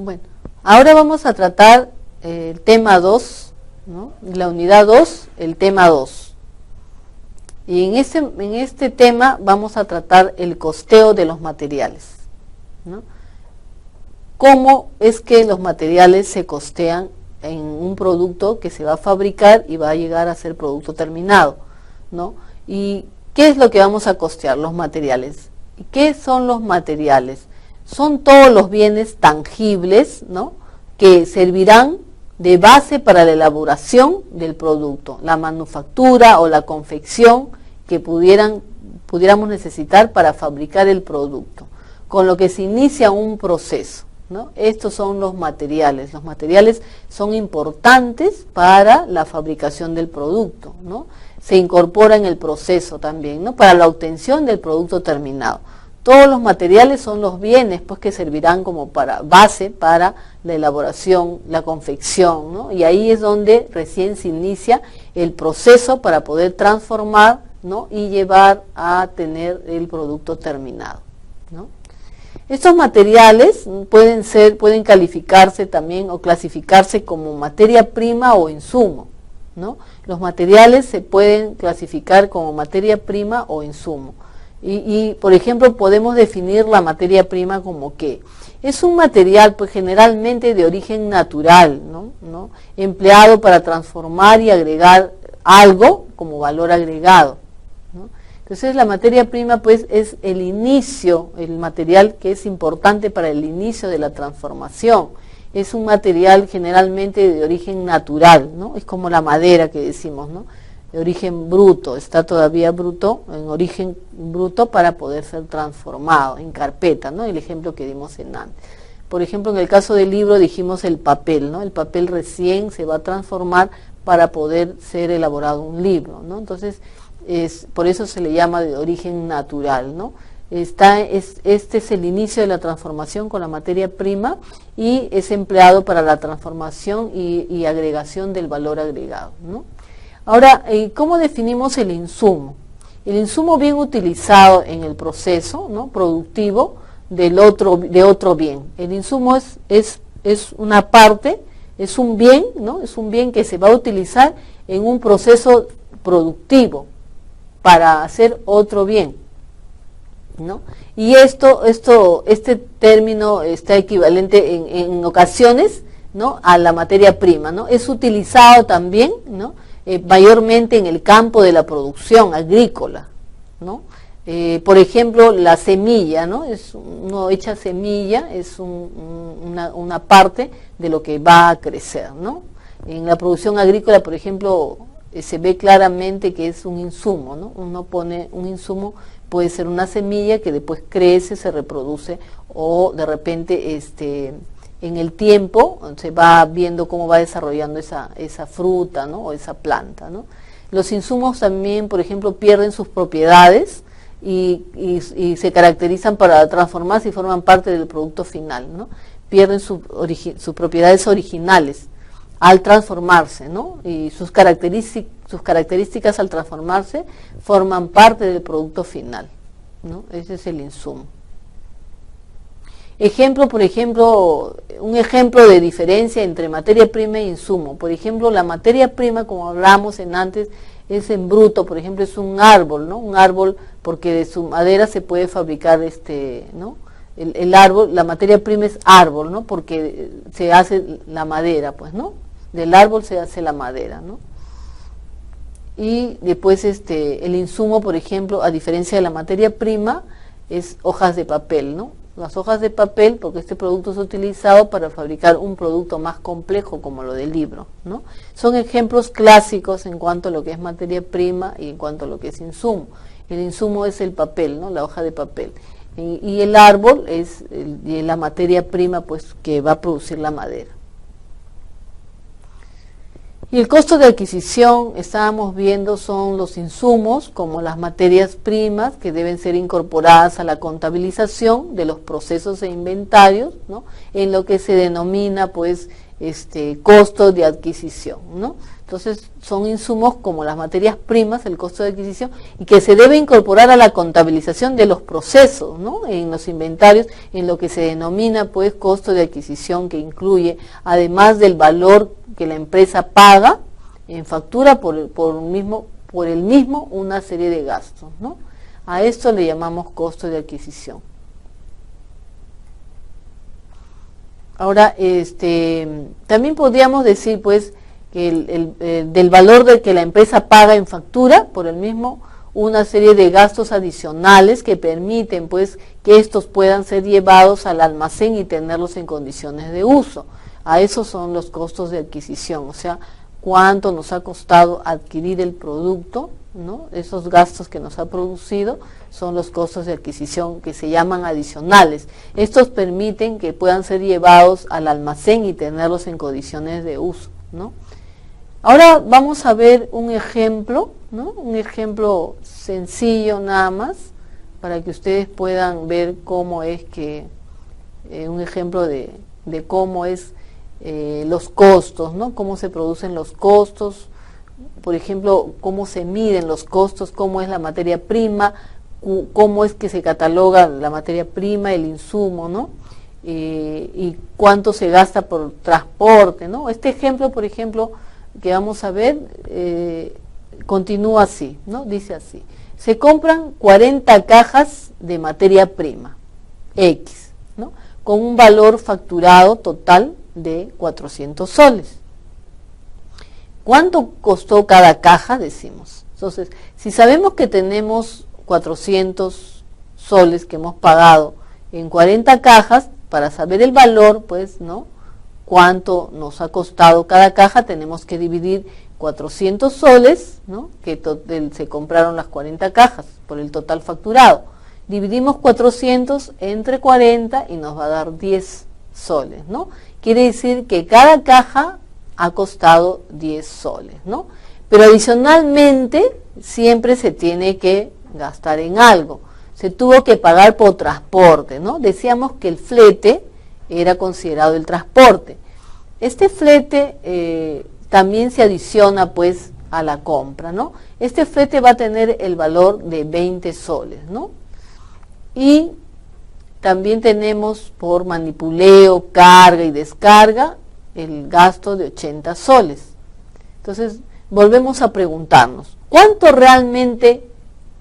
Bueno, ahora vamos a tratar el tema 2, ¿no? La unidad 2, el tema 2. Y en este tema vamos a tratar el costeo de los materiales, ¿no? Cómo es que los materiales se costean en un producto que se va a fabricar y va a llegar a ser producto terminado, ¿no? ¿Y qué es lo que vamos a costear? Los materiales. ¿Y qué son los materiales? Son todos los bienes tangibles, ¿no?, que servirán de base para la elaboración del producto, la manufactura o la confección que pudiéramos necesitar para fabricar el producto, con lo que se inicia un proceso, ¿no? Estos son los materiales. Los materiales son importantes para la fabricación del producto, ¿no? Se incorpora en el proceso también, ¿no?, para la obtención del producto terminado. Todos los materiales son los bienes, pues, que servirán como base para la elaboración, la confección, ¿no? Y ahí es donde recién se inicia el proceso para poder transformar, ¿no?, y llevar a tener el producto terminado, ¿no? Estos materiales pueden calificarse también o clasificarse como materia prima o insumo, ¿no? Los materiales se pueden clasificar como materia prima o insumo. Por ejemplo, podemos definir la materia prima como que es un material, pues, generalmente de origen natural, ¿no? Empleado para transformar y agregar algo como valor agregado, ¿no? Entonces la materia prima, pues, es el inicio, el material que es importante para el inicio de la transformación. Es un material generalmente de origen natural, ¿no? Es como la madera que decimos, ¿no?, de origen bruto, está todavía bruto, en origen bruto para poder ser transformado en carpeta, ¿no? El ejemplo que dimos en antes. Por ejemplo, en el caso del libro dijimos el papel, ¿no? El papel recién se va a transformar para poder ser elaborado un libro, ¿no? Entonces, por eso se le llama de origen natural, ¿no? Este es el inicio de la transformación con la materia prima y es empleado para la transformación y agregación del valor agregado, ¿no? Ahora, ¿cómo definimos el insumo? El insumo bien utilizado en el proceso, ¿no?, productivo de otro bien. El insumo es una parte, es un bien, ¿no?, es un bien que se va a utilizar en un proceso productivo para hacer otro bien, ¿no? Y este término está equivalente en ocasiones, ¿no?, a la materia prima, ¿no? Es utilizado también, ¿no?, mayormente en el campo de la producción agrícola, ¿no? Por ejemplo, la semilla, ¿no? Uno echa semilla, es una parte de lo que va a crecer, ¿no? En la producción agrícola, por ejemplo, se ve claramente que es un insumo, ¿no? Uno pone un insumo, puede ser una semilla que después crece, se reproduce, o de repente en el tiempo se va viendo cómo va desarrollando esa fruta, ¿no?, o esa planta, ¿no? Los insumos también, por ejemplo, pierden sus propiedades y se caracterizan para transformarse y forman parte del producto final, ¿no? Pierden sus propiedades originales al transformarse, ¿no? Y sus características al transformarse forman parte del producto final, ¿no? Ese es el insumo. Por ejemplo, un ejemplo de diferencia entre materia prima e insumo. Por ejemplo, la materia prima, como hablamos antes, es en bruto. Por ejemplo, es un árbol, ¿no? Un árbol, porque de su madera se puede fabricar ¿no? El árbol, la materia prima es árbol, ¿no? Porque se hace la madera, pues, ¿no? Del árbol se hace la madera, ¿no? Y después el insumo, por ejemplo, a diferencia de la materia prima, es hojas de papel, ¿no? Las hojas de papel, porque este producto es utilizado para fabricar un producto más complejo como lo del libro, ¿no? Son ejemplos clásicos en cuanto a lo que es materia prima y en cuanto a lo que es insumo. El insumo es el papel, ¿no?, la hoja de papel. Y el árbol es la materia prima, pues, que va a producir la madera. Y el costo de adquisición, estábamos viendo, son los insumos, como las materias primas, que deben ser incorporadas a la contabilización de los procesos e inventarios, ¿no?, en lo que se denomina, pues, costo de adquisición, ¿no? Entonces son insumos como las materias primas, el costo de adquisición, y que se debe incorporar a la contabilización de los procesos, ¿no? En los inventarios, en lo que se denomina pues costo de adquisición, que incluye, además del valor que la empresa paga en factura por el mismo una serie de gastos, ¿no? A esto le llamamos costo de adquisición. Ahora, también podríamos decir, pues, que del valor de que la empresa paga en factura, por el mismo, una serie de gastos adicionales que permiten, pues, que estos puedan ser llevados al almacén y tenerlos en condiciones de uso. A esos son los costos de adquisición, o sea, cuánto nos ha costado adquirir el producto, ¿no? Esos gastos que nos ha producido son los costos de adquisición que se llaman adicionales. Estos permiten que puedan ser llevados al almacén y tenerlos en condiciones de uso, ¿no? Ahora vamos a ver un ejemplo, ¿no? Un ejemplo sencillo nada más, para que ustedes puedan ver cómo es que, un ejemplo de cómo es los costos, ¿no? Cómo se producen los costos, por ejemplo, cómo se miden los costos, cómo es la materia prima, cómo es que se cataloga la materia prima, el insumo, ¿no? Y cuánto se gasta por transporte, ¿no? Este ejemplo, por ejemplo, que vamos a ver, continúa así, ¿no? Dice así: se compran 40 cajas de materia prima, X, ¿no? Con un valor facturado total de 400 soles. ¿Cuánto costó cada caja? Decimos. Entonces, si sabemos que tenemos 400 soles que hemos pagado en 40 cajas, para saber el valor, pues, ¿no? Cuánto nos ha costado cada caja, tenemos que dividir 400 soles, ¿no? Que se compraron las 40 cajas por el total facturado. Dividimos 400 entre 40 y nos va a dar 10 soles, ¿no? Quiere decir que cada caja ha costado 10 soles, ¿no? Pero adicionalmente siempre se tiene que gastar en algo. Se tuvo que pagar por transporte, ¿no? Decíamos que el flete era considerado el transporte. Este flete también se adiciona pues a la compra, ¿no? Este flete va a tener el valor de 20 soles, ¿no? Y también tenemos por manipuleo, carga y descarga el gasto de 80 soles. Entonces, volvemos a preguntarnos, ¿cuánto realmente,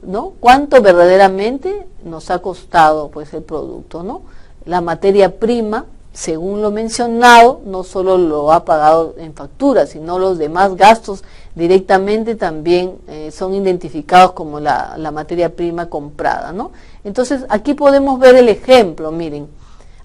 ¿no? ¿Cuánto verdaderamente nos ha costado pues el producto, ¿no? La materia prima, según lo mencionado, no solo lo ha pagado en factura, sino los demás gastos directamente también son identificados como la materia prima comprada, ¿no? Entonces, aquí podemos ver el ejemplo, miren.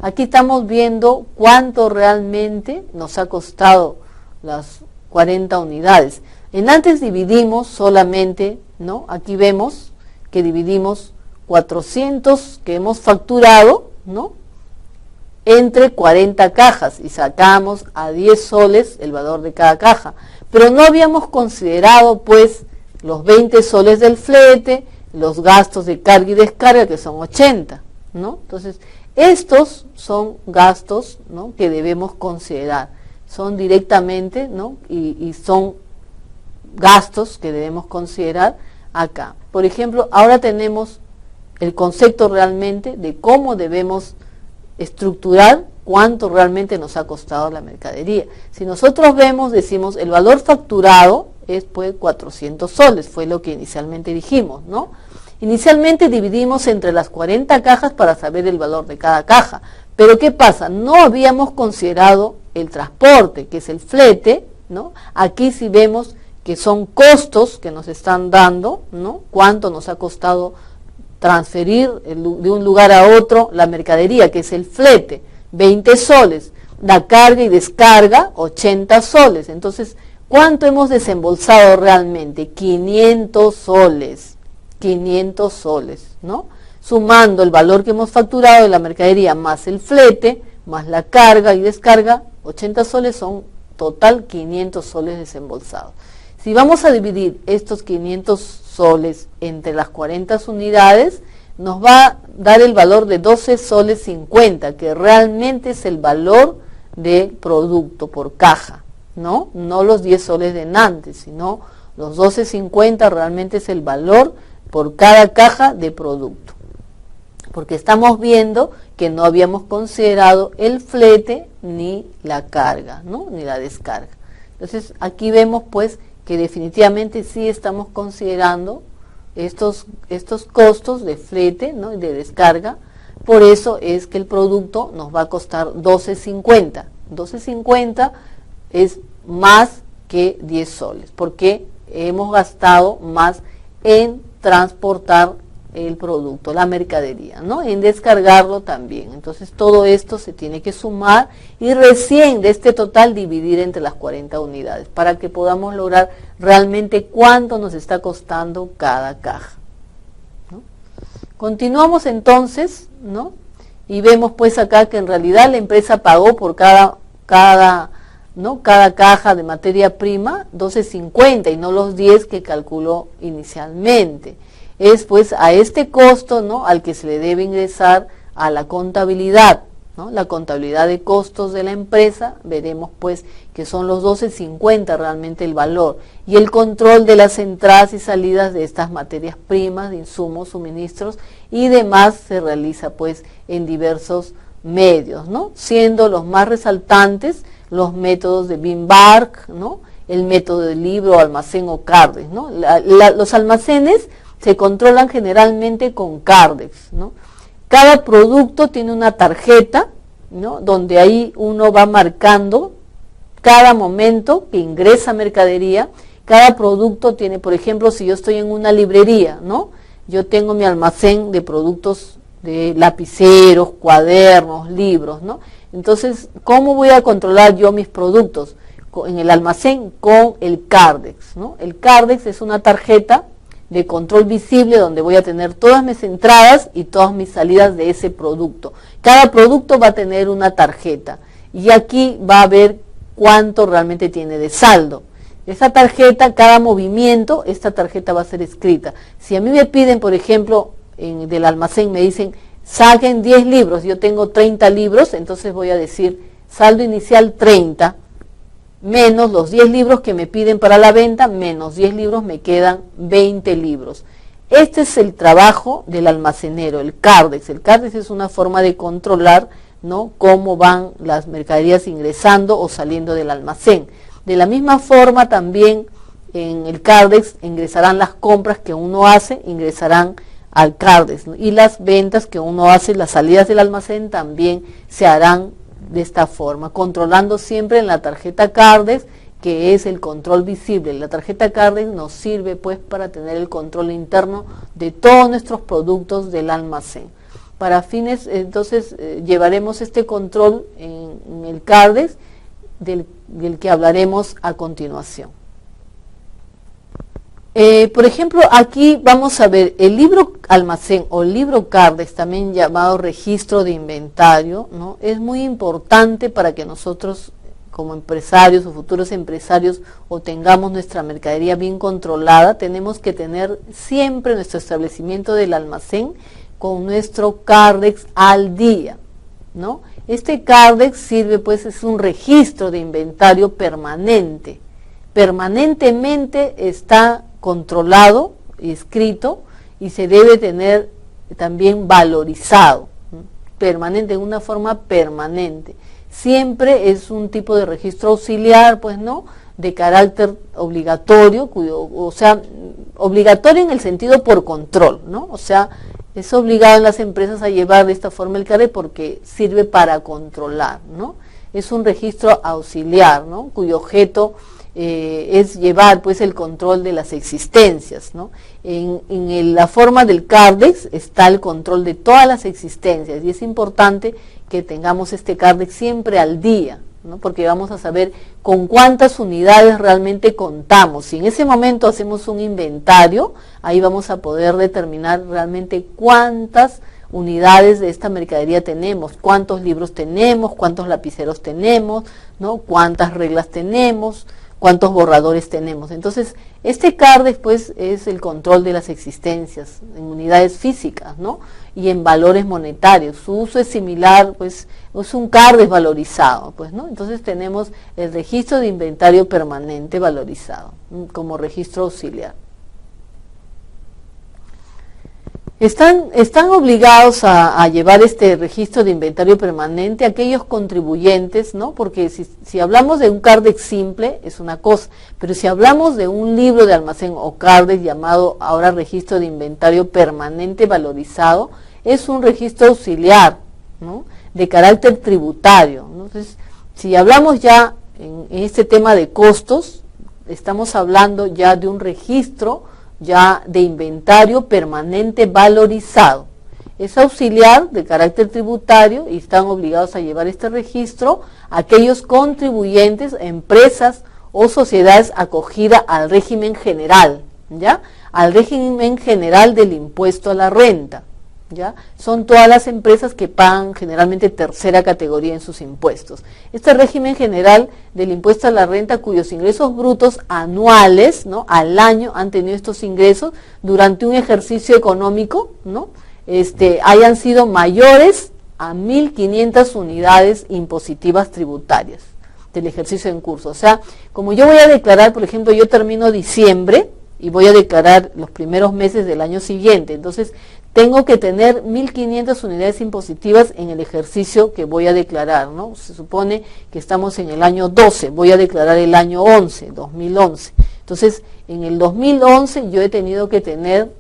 Aquí estamos viendo cuánto realmente nos ha costado las 40 unidades. En antes dividimos solamente, ¿no? Aquí vemos que dividimos 400 que hemos facturado, ¿no? Entre 40 cajas y sacamos a 10 soles el valor de cada caja. Pero no habíamos considerado pues los 20 soles del flete, los gastos de carga y descarga que son 80, ¿no? Entonces, estos son gastos, ¿no? Que debemos considerar. Son directamente, ¿no? Y son gastos que debemos considerar acá. Por ejemplo, ahora tenemos el concepto realmente de cómo debemos estructurar cuánto realmente nos ha costado la mercadería. Si nosotros vemos, decimos, el valor facturado es pues 400 soles, fue lo que inicialmente dijimos, ¿no? Inicialmente dividimos entre las 40 cajas para saber el valor de cada caja. Pero ¿qué pasa? No habíamos considerado el transporte, que es el flete, ¿no? Aquí sí vemos que son costos que nos están dando, ¿no? Cuánto nos ha costado transferir de un lugar a otro la mercadería, que es el flete, 20 soles. La carga y descarga, 80 soles. Entonces, ¿cuánto hemos desembolsado realmente? 500 soles. 500 soles, ¿no? Sumando el valor que hemos facturado de la mercadería más el flete, más la carga y descarga, 80 soles son total 500 soles desembolsados. Si vamos a dividir estos 500 soles entre las 40 unidades, nos va a dar el valor de 12 soles 50, que realmente es el valor del producto por caja, ¿no? No los 10 soles de Nantes, sino los 12.50 realmente es el valor por cada caja de producto. Porque estamos viendo que no habíamos considerado el flete ni la carga, ¿no? Ni la descarga. Entonces aquí vemos pues que definitivamente sí estamos considerando estos costos de flete, ¿no? Y de descarga. Por eso es que el producto nos va a costar 12.50. 12.50 es más que 10 soles, porque hemos gastado más en transportar el producto, la mercadería, ¿no? En descargarlo también. Entonces todo esto se tiene que sumar y recién de este total dividir entre las 40 unidades para que podamos lograr realmente cuánto nos está costando cada caja, ¿no? Continuamos entonces, ¿no? Y vemos pues acá que en realidad la empresa pagó por cada caja de materia prima 12.50 y no los 10 que calculó inicialmente. Es pues a este costo, ¿no? Al que se le debe ingresar a la contabilidad, ¿no? La contabilidad de costos de la empresa, veremos pues que son los 12.50 realmente el valor, y el control de las entradas y salidas de estas materias primas, de insumos, suministros y demás se realiza pues en diversos medios, ¿no? Siendo los más resaltantes los métodos de BIM-BARC, ¿no? El método de libro, almacén o CARDEX, ¿no? Los almacenes se controlan generalmente con CARDEX, ¿no? Cada producto tiene una tarjeta, ¿no? Donde ahí uno va marcando cada momento que ingresa mercadería. Cada producto tiene, por ejemplo, si yo estoy en una librería, ¿no? Yo tengo mi almacén de productos de lapiceros, cuadernos, libros, ¿no? Entonces, ¿cómo voy a controlar yo mis productos? En el almacén con el CARDEX, ¿no? El CARDEX es una tarjeta de control visible donde voy a tener todas mis entradas y todas mis salidas de ese producto. Cada producto va a tener una tarjeta y aquí va a ver cuánto realmente tiene de saldo. Esa tarjeta, cada movimiento, esta tarjeta va a ser escrita. Si a mí me piden, por ejemplo, del almacén me dicen, saquen 10 libros, yo tengo 30 libros, entonces voy a decir, saldo inicial 30, menos los 10 libros que me piden para la venta, menos 10 libros, me quedan 20 libros. Este es el trabajo del almacenero, el CARDEX. El CARDEX es una forma de controlar, ¿no? Cómo van las mercaderías ingresando o saliendo del almacén. De la misma forma también en el CARDEX ingresarán las compras que uno hace, ingresarán al CARDEX, ¿no? Y las ventas que uno hace, las salidas del almacén también se harán de esta forma, controlando siempre en la tarjeta CARDEX, que es el control visible. La tarjeta CARDEX nos sirve pues para tener el control interno de todos nuestros productos del almacén. Para fines, entonces, llevaremos este control en el CARDEX del que hablaremos a continuación. Por ejemplo, aquí vamos a ver el libro almacén o libro CARDEX, también llamado registro de inventario, ¿no? Es muy importante para que nosotros como empresarios o futuros empresarios o tengamos nuestra mercadería bien controlada. Tenemos que tener siempre nuestro establecimiento del almacén con nuestro CARDEX al día, ¿no? Este CARDEX sirve pues, es un registro de inventario permanente. Permanentemente está controlado y escrito y se debe tener también valorizado, ¿no? Permanente, de una forma permanente. Siempre es un tipo de registro auxiliar, pues no, de carácter obligatorio, o sea, obligatorio en el sentido por control, ¿no? O sea, es obligado en las empresas a llevar de esta forma el CARDEX porque sirve para controlar, ¿no? Es un registro auxiliar, ¿no? Cuyo objeto es llevar pues el control de las existencias, ¿no? En la forma del CARDEX está el control de todas las existencias y es importante que tengamos este CARDEX siempre al día, ¿no? Porque vamos a saber con cuántas unidades realmente contamos. Si en ese momento hacemos un inventario, ahí vamos a poder determinar realmente cuántas unidades de esta mercadería tenemos, cuántos libros tenemos, cuántos lapiceros tenemos, ¿no? Cuántas reglas tenemos, cuántos borradores tenemos. Entonces, este CAR después es el control de las existencias en unidades físicas, ¿no? Y en valores monetarios. Su uso es similar, pues, es un CAR desvalorizado, pues, ¿no? Entonces tenemos el registro de inventario permanente valorizado como registro auxiliar. Están obligados a llevar este registro de inventario permanente aquellos contribuyentes, ¿no? Porque si hablamos de un CARDEX simple es una cosa, pero si hablamos de un libro de almacén o CARDEX llamado ahora registro de inventario permanente valorizado, es un registro auxiliar, ¿no? De carácter tributario, ¿no? Entonces, si hablamos ya en este tema de costos, estamos hablando ya de un registro ya de inventario permanente valorizado. Es auxiliar de carácter tributario y están obligados a llevar este registro aquellos contribuyentes, empresas o sociedades acogidas al régimen general, ¿ya? Al régimen general del impuesto a la renta, ¿ya? Son todas las empresas que pagan generalmente tercera categoría en sus impuestos. Este régimen general del impuesto a la renta cuyos ingresos brutos anuales, ¿no? Al año han tenido estos ingresos durante un ejercicio económico, ¿no? Hayan sido mayores a 1.500 unidades impositivas tributarias del ejercicio en curso. O sea, como yo voy a declarar, por ejemplo, yo termino diciembre y voy a declarar los primeros meses del año siguiente, entonces tengo que tener 1.500 unidades impositivas en el ejercicio que voy a declarar, ¿no? Se supone que estamos en el año 12, voy a declarar el año 11, 2011. Entonces, en el 2011 yo he tenido que tener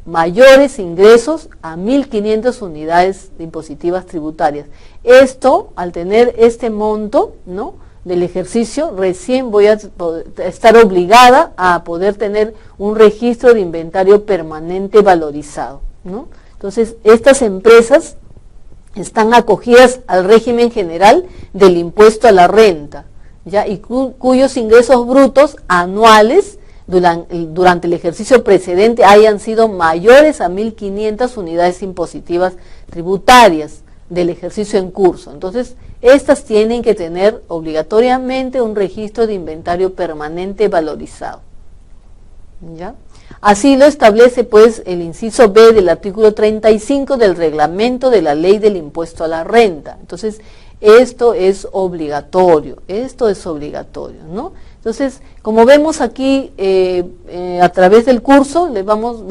mayores ingresos a 1.500 unidades impositivas tributarias. Esto, al tener este monto, ¿no?, del ejercicio, recién voy a estar obligada a poder tener un registro de inventario permanente valorizado, ¿no? Entonces, estas empresas están acogidas al régimen general del impuesto a la renta, ¿ya? Y cuyos ingresos brutos anuales durante el ejercicio precedente hayan sido mayores a 1.500 unidades impositivas tributarias del ejercicio en curso. Entonces, estas tienen que tener obligatoriamente un registro de inventario permanente valorizado, ¿ya? Así lo establece pues el inciso B del artículo 35 del reglamento de la ley del impuesto a la renta. Entonces, esto es obligatorio, ¿no? Entonces, como vemos aquí, a través del curso, les vamos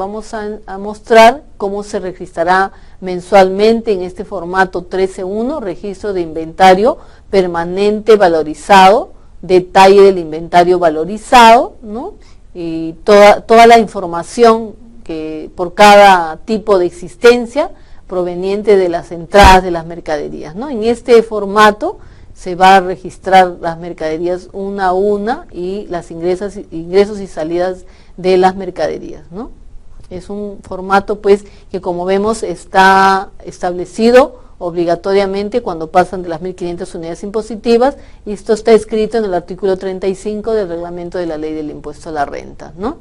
a mostrar cómo se registrará mensualmente en este formato 13.1, registro de inventario permanente valorizado, detalle del inventario valorizado, ¿no? Y toda la información que por cada tipo de existencia proveniente de las entradas de las mercaderías, ¿no? En este formato se va a registrar las mercaderías una a una y las ingresos y salidas de las mercaderías, ¿no? Es un formato pues que, como vemos, está establecido obligatoriamente cuando pasan de las 1.500 unidades impositivas, y esto está escrito en el artículo 35 del reglamento de la ley del impuesto a la renta, ¿no?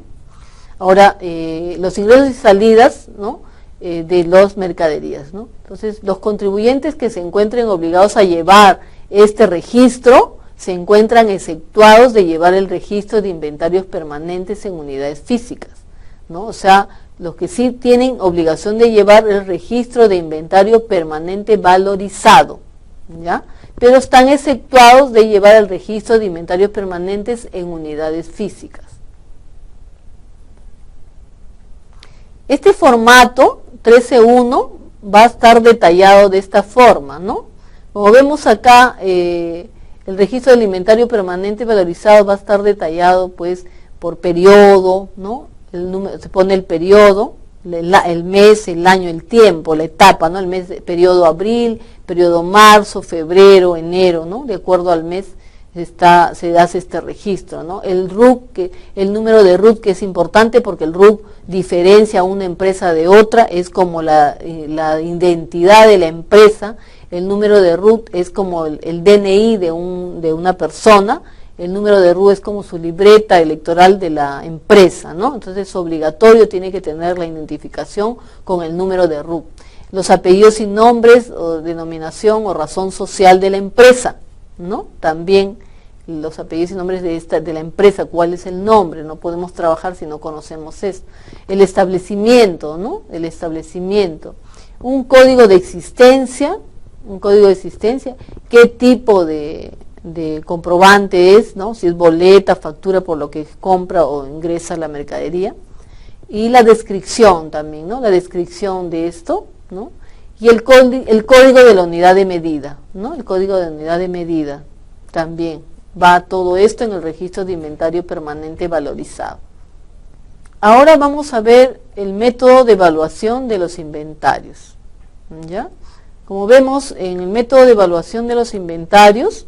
Ahora, los ingresos y salidas, ¿no?, de las mercaderías, ¿no? Entonces, los contribuyentes que se encuentren obligados a llevar este registro se encuentran exceptuados de llevar el registro de inventarios permanentes en unidades físicas, ¿no? O sea, los que sí tienen obligación de llevar el registro de inventario permanente valorizado, ¿ya? Pero están exceptuados de llevar el registro de inventarios permanentes en unidades físicas. Este formato 13.1 va a estar detallado de esta forma, ¿no? Como vemos acá, el registro del inventario permanente valorizado va a estar detallado pues por periodo, ¿no? Se pone el periodo, el mes, el año, el tiempo, la etapa, ¿no? El mes, periodo abril, periodo marzo, febrero, enero, ¿no? De acuerdo al mes se hace este registro, ¿no? El RUC, el número de RUC, que es importante porque el RUC diferencia a una empresa de otra, es como la identidad de la empresa. El número de RUC es como el DNI de una persona. El número de RUC es como su libreta electoral de la empresa, ¿no? Entonces es obligatorio, tiene que tener la identificación con el número de RUC. Los apellidos y nombres, o denominación o razón social de la empresa, ¿no? También los apellidos y nombres de la empresa, cuál es el nombre, no podemos trabajar si no conocemos esto. El establecimiento, ¿no? El establecimiento. Un código de existencia, qué tipo de comprobante es, ¿no? Si es boleta, factura por lo que compra o ingresa la mercadería. Y la descripción también, ¿no? La descripción de esto, ¿no? Y el código de la unidad de medida, ¿no? El código de unidad de medida también va todo esto en el registro de inventario permanente valorizado. Ahora vamos a ver el método de evaluación de los inventarios, ¿ya? Como vemos, en el método de evaluación de los inventarios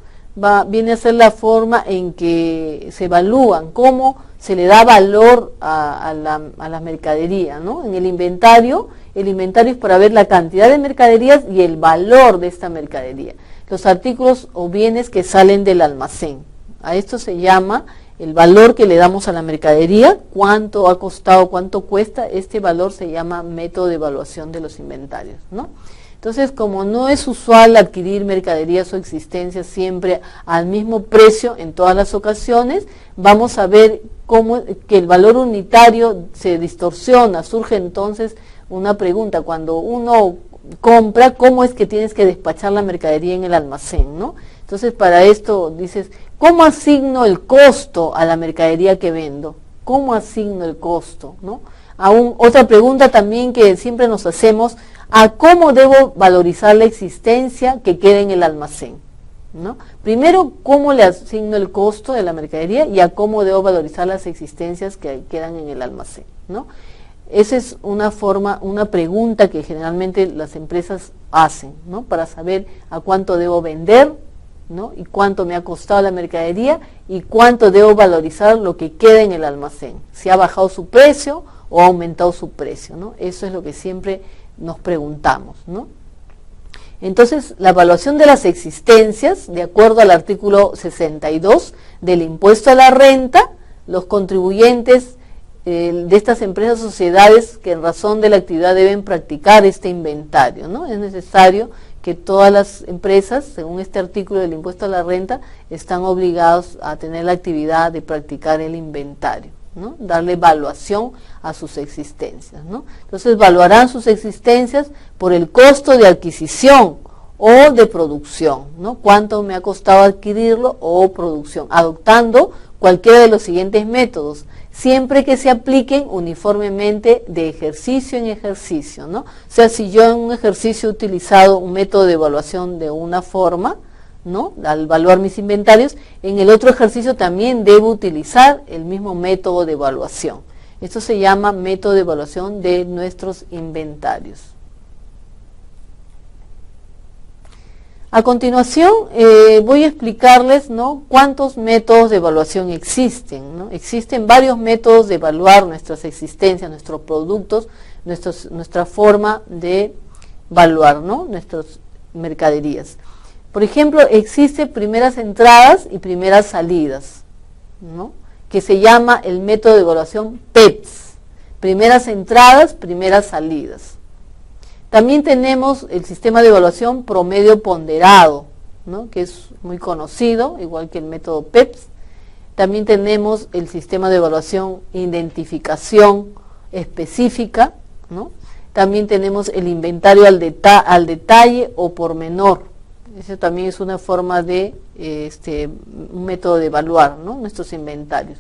viene a ser la forma en que se evalúan, cómo se le da valor a la mercadería, ¿no? En el inventario es para ver la cantidad de mercaderías y el valor de esta mercadería, los artículos o bienes que salen del almacén. A esto se llama el valor que le damos a la mercadería, cuánto ha costado, cuánto cuesta. Este valor se llama método de evaluación de los inventarios, ¿no? Entonces, como no es usual adquirir mercaderías o existencias siempre al mismo precio en todas las ocasiones, vamos a ver cómo que el valor unitario se distorsiona. Surge entonces una pregunta: cuando uno compra, ¿cómo es que tienes que despachar la mercadería en el almacén, ¿no? Entonces, para esto dices, ¿cómo asigno el costo a la mercadería que vendo? ¿Cómo asigno el costo, no? Otra pregunta también que siempre nos hacemos: ¿a cómo debo valorizar la existencia que queda en el almacén, ¿no? Primero, ¿cómo le asigno el costo de la mercadería? Y a cómo debo valorizar las existencias que quedan en el almacén, ¿no? Esa es una pregunta que generalmente las empresas hacen, ¿no? Para saber a cuánto debo vender, ¿no? Y cuánto me ha costado la mercadería y cuánto debo valorizar lo que queda en el almacén, si ha bajado su precio o ha aumentado su precio, ¿no? Eso es lo que siempre nos preguntamos, ¿no? Entonces, la evaluación de las existencias, de acuerdo al artículo 62 del impuesto a la renta, los contribuyentes de estas empresas o sociedades que en razón de la actividad deben practicar este inventario, ¿no? Es necesario que todas las empresas, según este artículo del impuesto a la renta, están obligados a tener la actividad de practicar el inventario, ¿no? Darle evaluación a sus existencias, ¿no? Entonces evaluarán sus existencias por el costo de adquisición o de producción, ¿no? Cuánto me ha costado adquirirlo o producción, adoptando cualquiera de los siguientes métodos, siempre que se apliquen uniformemente de ejercicio en ejercicio, ¿no? O sea, si yo en un ejercicio he utilizado un método de evaluación de una forma, ¿no? Al evaluar mis inventarios, en el otro ejercicio también debo utilizar el mismo método de evaluación. Esto se llama método de evaluación de nuestros inventarios. A continuación voy a explicarles, ¿no?, cuántos métodos de evaluación existen, ¿no? Existen varios métodos de evaluar nuestras existencias, nuestros productos, nuestra forma de evaluar, ¿no?, nuestras mercaderías. Por ejemplo, existen primeras entradas y primeras salidas, ¿no?, que se llama el método de evaluación PEPS, primeras entradas, primeras salidas. También tenemos el sistema de evaluación promedio ponderado, ¿no?, que es muy conocido, igual que el método PEPS. También tenemos el sistema de evaluación identificación específica, ¿no? También tenemos el inventario al detalle o por menor. Eso también es una forma de un método de evaluar, ¿no?, nuestros inventarios.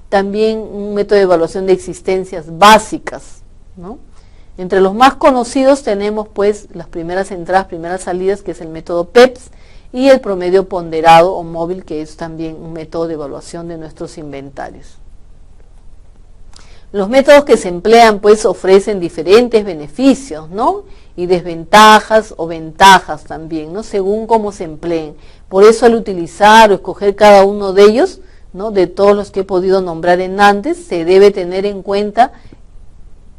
También un método de evaluación de existencias básicas, ¿no? Entre los más conocidos tenemos pues las primeras entradas, primeras salidas, que es el método PEPS, y el promedio ponderado o móvil, que es también un método de evaluación de nuestros inventarios. Los métodos que se emplean pues ofrecen diferentes beneficios, ¿no?, y desventajas o ventajas también, ¿no?, según cómo se empleen. Por eso, al utilizar o escoger cada uno de ellos, ¿no?, de todos los que he podido nombrar en antes, se debe tener en cuenta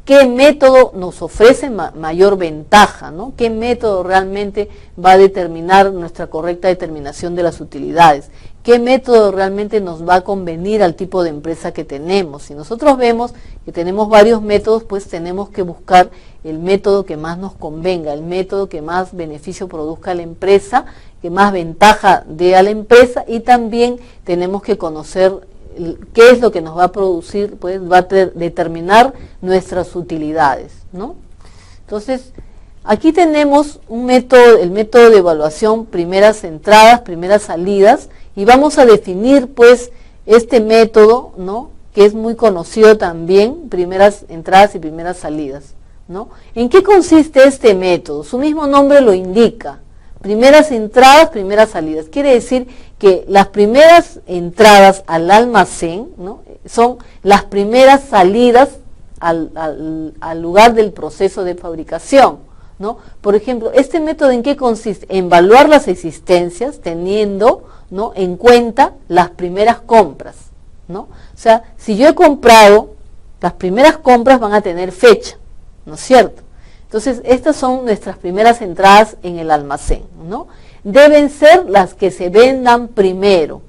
qué método nos ofrece mayor ventaja, ¿no?, qué método realmente va a determinar nuestra correcta determinación de las utilidades, qué método realmente nos va a convenir al tipo de empresa que tenemos. Si nosotros vemos que tenemos varios métodos, pues tenemos que buscar el método que más nos convenga, el método que más beneficio produzca a la empresa que más ventaja dé a la empresa, y también tenemos que conocer qué es lo que nos va a producir, pues va a determinar nuestras utilidades, ¿no? Entonces, aquí tenemos un método, el método de evaluación, primeras entradas, primeras salidas, y vamos a definir pues este método, ¿no?, que es muy conocido también, primeras entradas y primeras salidas, ¿no? ¿En qué consiste este método? Su mismo nombre lo indica, primeras entradas, primeras salidas. Quiere decir que las primeras entradas al almacén, ¿no?, son las primeras salidas al lugar del proceso de fabricación, ¿no? Por ejemplo, ¿este método en qué consiste? En evaluar las existencias teniendo, ¿no?, en cuenta las primeras compras, ¿no? O sea, si yo he comprado, las primeras compras van a tener fecha, ¿no es cierto? Entonces, estas son nuestras primeras entradas en el almacén, ¿no? Deben ser las que se vendan primero,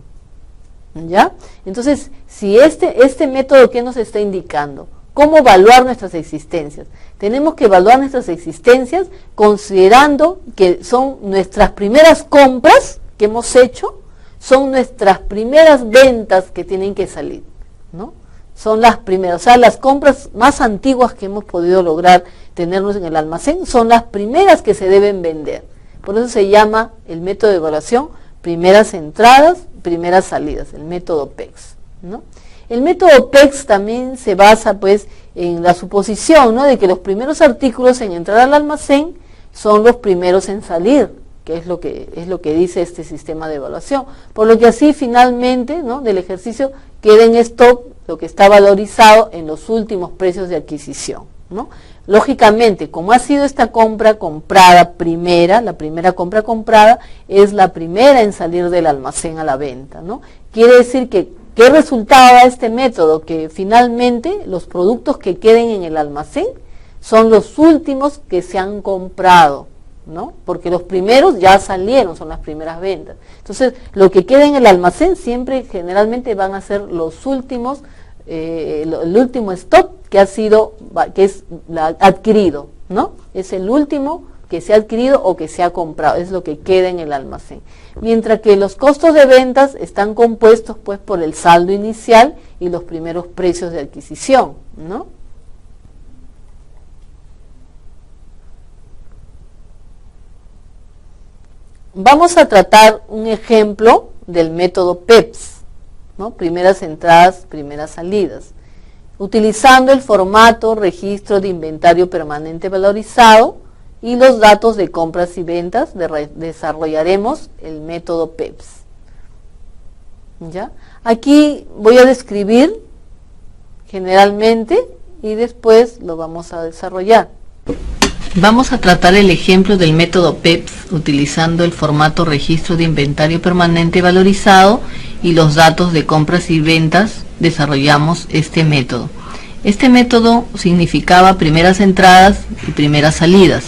¿ya? Entonces, si este método, ¿qué nos está indicando? ¿Cómo evaluar nuestras existencias? Tenemos que evaluar nuestras existencias considerando que son nuestras primeras compras que hemos hecho, son nuestras primeras ventas que tienen que salir, ¿no? Son las primeras, o sea, las compras más antiguas que hemos podido lograr tenernos en el almacén son las primeras que se deben vender. Por eso se llama el método de evaluación primeras entradas, primeras salidas, el método PEX, ¿no? El método PEX también se basa pues en la suposición, ¿no?, de que los primeros artículos en entrar al almacén son los primeros en salir, que es lo que dice este sistema de evaluación, por lo que así finalmente, ¿no?, del ejercicio queda en stock lo que está valorizado en los últimos precios de adquisición, ¿no? Lógicamente, como ha sido esta compra comprada primera, la primera compra comprada es la primera en salir del almacén a la venta, ¿no? Quiere decir que ¿qué resultado da este método? Que finalmente los productos que queden en el almacén son los últimos que se han comprado, ¿no? Porque los primeros ya salieron, son las primeras ventas. Entonces, lo que queda en el almacén siempre, generalmente, van a ser los últimos, el último stock que es adquirido, ¿no? Es el último que se ha adquirido o que se ha comprado, es lo que queda en el almacén. Mientras que los costos de ventas están compuestos pues por el saldo inicial y los primeros precios de adquisición, ¿no? Vamos a tratar un ejemplo del método PEPS, ¿no? Primeras entradas, primeras salidas. Utilizando el formato registro de inventario permanente valorizado y los datos de compras y ventas, desarrollaremos el método PEPS. ¿Ya? Aquí voy a describir generalmente y después lo vamos a desarrollar. Vamos a tratar el ejemplo del método PEPS utilizando el formato registro de inventario permanente valorizado y los datos de compras y ventas. Desarrollamos este método. Este método significaba primeras entradas y primeras salidas.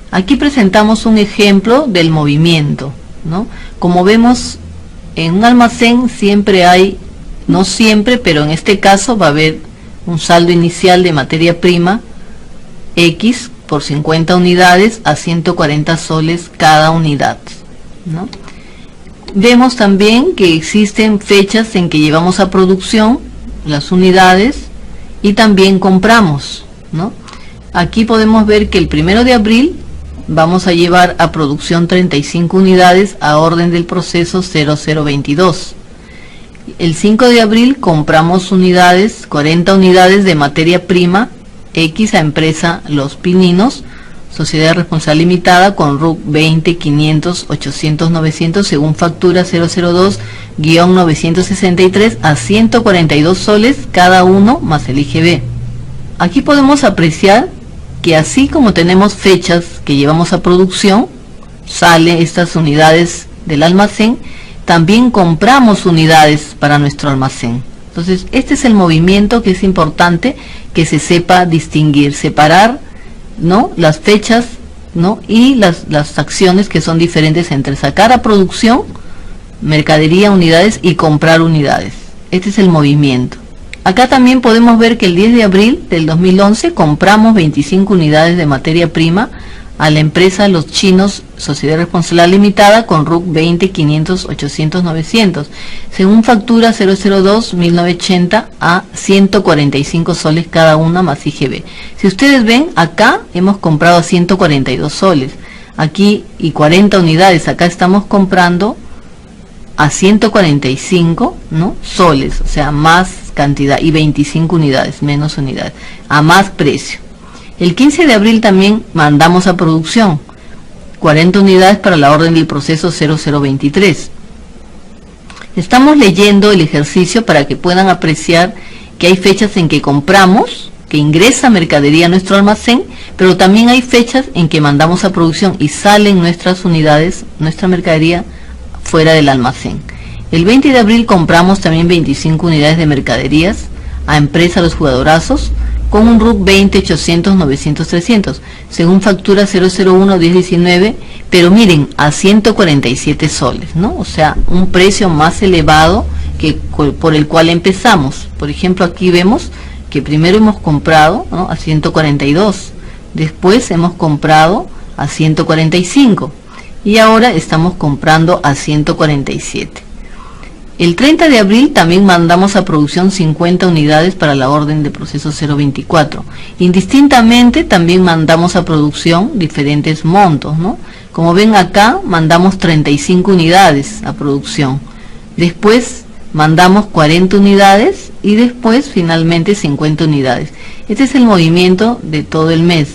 Aquí presentamos un ejemplo del movimiento, ¿no? Como vemos, en un almacén siempre hay, no siempre, pero en este caso va a haber un saldo inicial de materia prima X por 50 unidades a 140 soles cada unidad, ¿no? Vemos también que existen fechas en que llevamos a producción las unidades y también compramos, ¿no? Aquí podemos ver que el 1 de abril vamos a llevar a producción 35 unidades a orden del proceso 0022. El 5 de abril compramos unidades, 40 unidades de materia prima X a empresa Los Pininos, Sociedad Responsable Limitada, con RUC 20 500 800 900 según factura 002-963 a 142 soles cada uno más el IGB. Aquí podemos apreciar que así como tenemos fechas que llevamos a producción, salen estas unidades del almacén, también compramos unidades para nuestro almacén. Entonces, este es el movimiento que es importante que se sepa distinguir, separar, ¿no?, las fechas, ¿no?, y las acciones que son diferentes entre sacar a producción, mercadería, unidades y comprar unidades. Este es el movimiento. Acá también podemos ver que el 10 de abril del 2011 compramos 25 unidades de materia prima a la empresa Los Chinos, Sociedad Responsabilidad Limitada, con RUC 20 500 800 900, según factura 002-1980 a 145 soles cada una más IGB. Si ustedes ven, acá hemos comprado a 142 soles, aquí y 40 unidades, acá estamos comprando a 145, ¿no?, soles, o sea, más cantidad, y 25 unidades, menos unidades, a más precio. El 15 de abril también mandamos a producción 40 unidades para la orden del proceso 0023. Estamos leyendo el ejercicio para que puedan apreciar que hay fechas en que compramos, que ingresa mercadería a nuestro almacén, pero también hay fechas en que mandamos a producción y salen nuestras unidades, nuestra mercadería, fuera del almacén. El 20 de abril compramos también 25 unidades de mercaderías a empresa Los Jugadorazos, con un RUC 20 800 900 300, según factura 001-1019, pero miren, a 147 soles, ¿no? O sea, un precio más elevado que por el cual empezamos. Por ejemplo, aquí vemos que primero hemos comprado, ¿no?, a 142, después hemos comprado a 145 y ahora estamos comprando a 147. El 30 de abril también mandamos a producción 50 unidades para la orden de proceso 024. Indistintamente también mandamos a producción diferentes montos, ¿no? Como ven acá, mandamos 35 unidades a producción. Después mandamos 40 unidades y después finalmente 50 unidades. Este es el movimiento de todo el mes.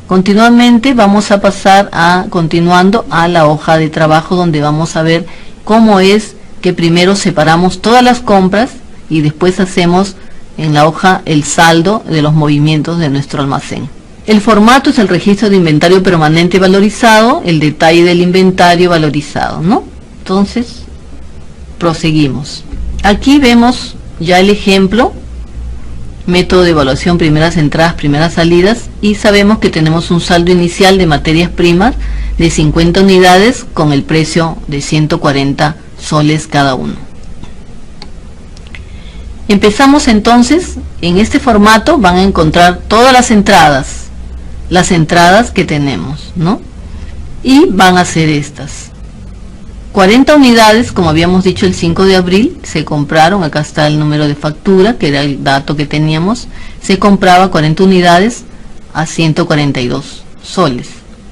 Continuamente vamos a pasar continuando a la hoja de trabajo, donde vamos a ver cómo es que primero separamos todas las compras y después hacemos en la hoja el saldo de los movimientos de nuestro almacén. El formato es el registro de inventario permanente valorizado, el detalle del inventario valorizado, ¿no? Entonces, proseguimos. Aquí vemos ya el ejemplo, método de evaluación, primeras entradas, primeras salidas, y sabemos que tenemos un saldo inicial de materias primas de 50 unidades con el precio de 140 soles cada uno. Empezamos entonces. En este formato van a encontrar todas las entradas que tenemos, ¿no? Y van a ser estas 40 unidades, como habíamos dicho el 5 de abril, se compraron, acá está el número de factura, que era el dato que teníamos, se compraba 40 unidades a 142 soles,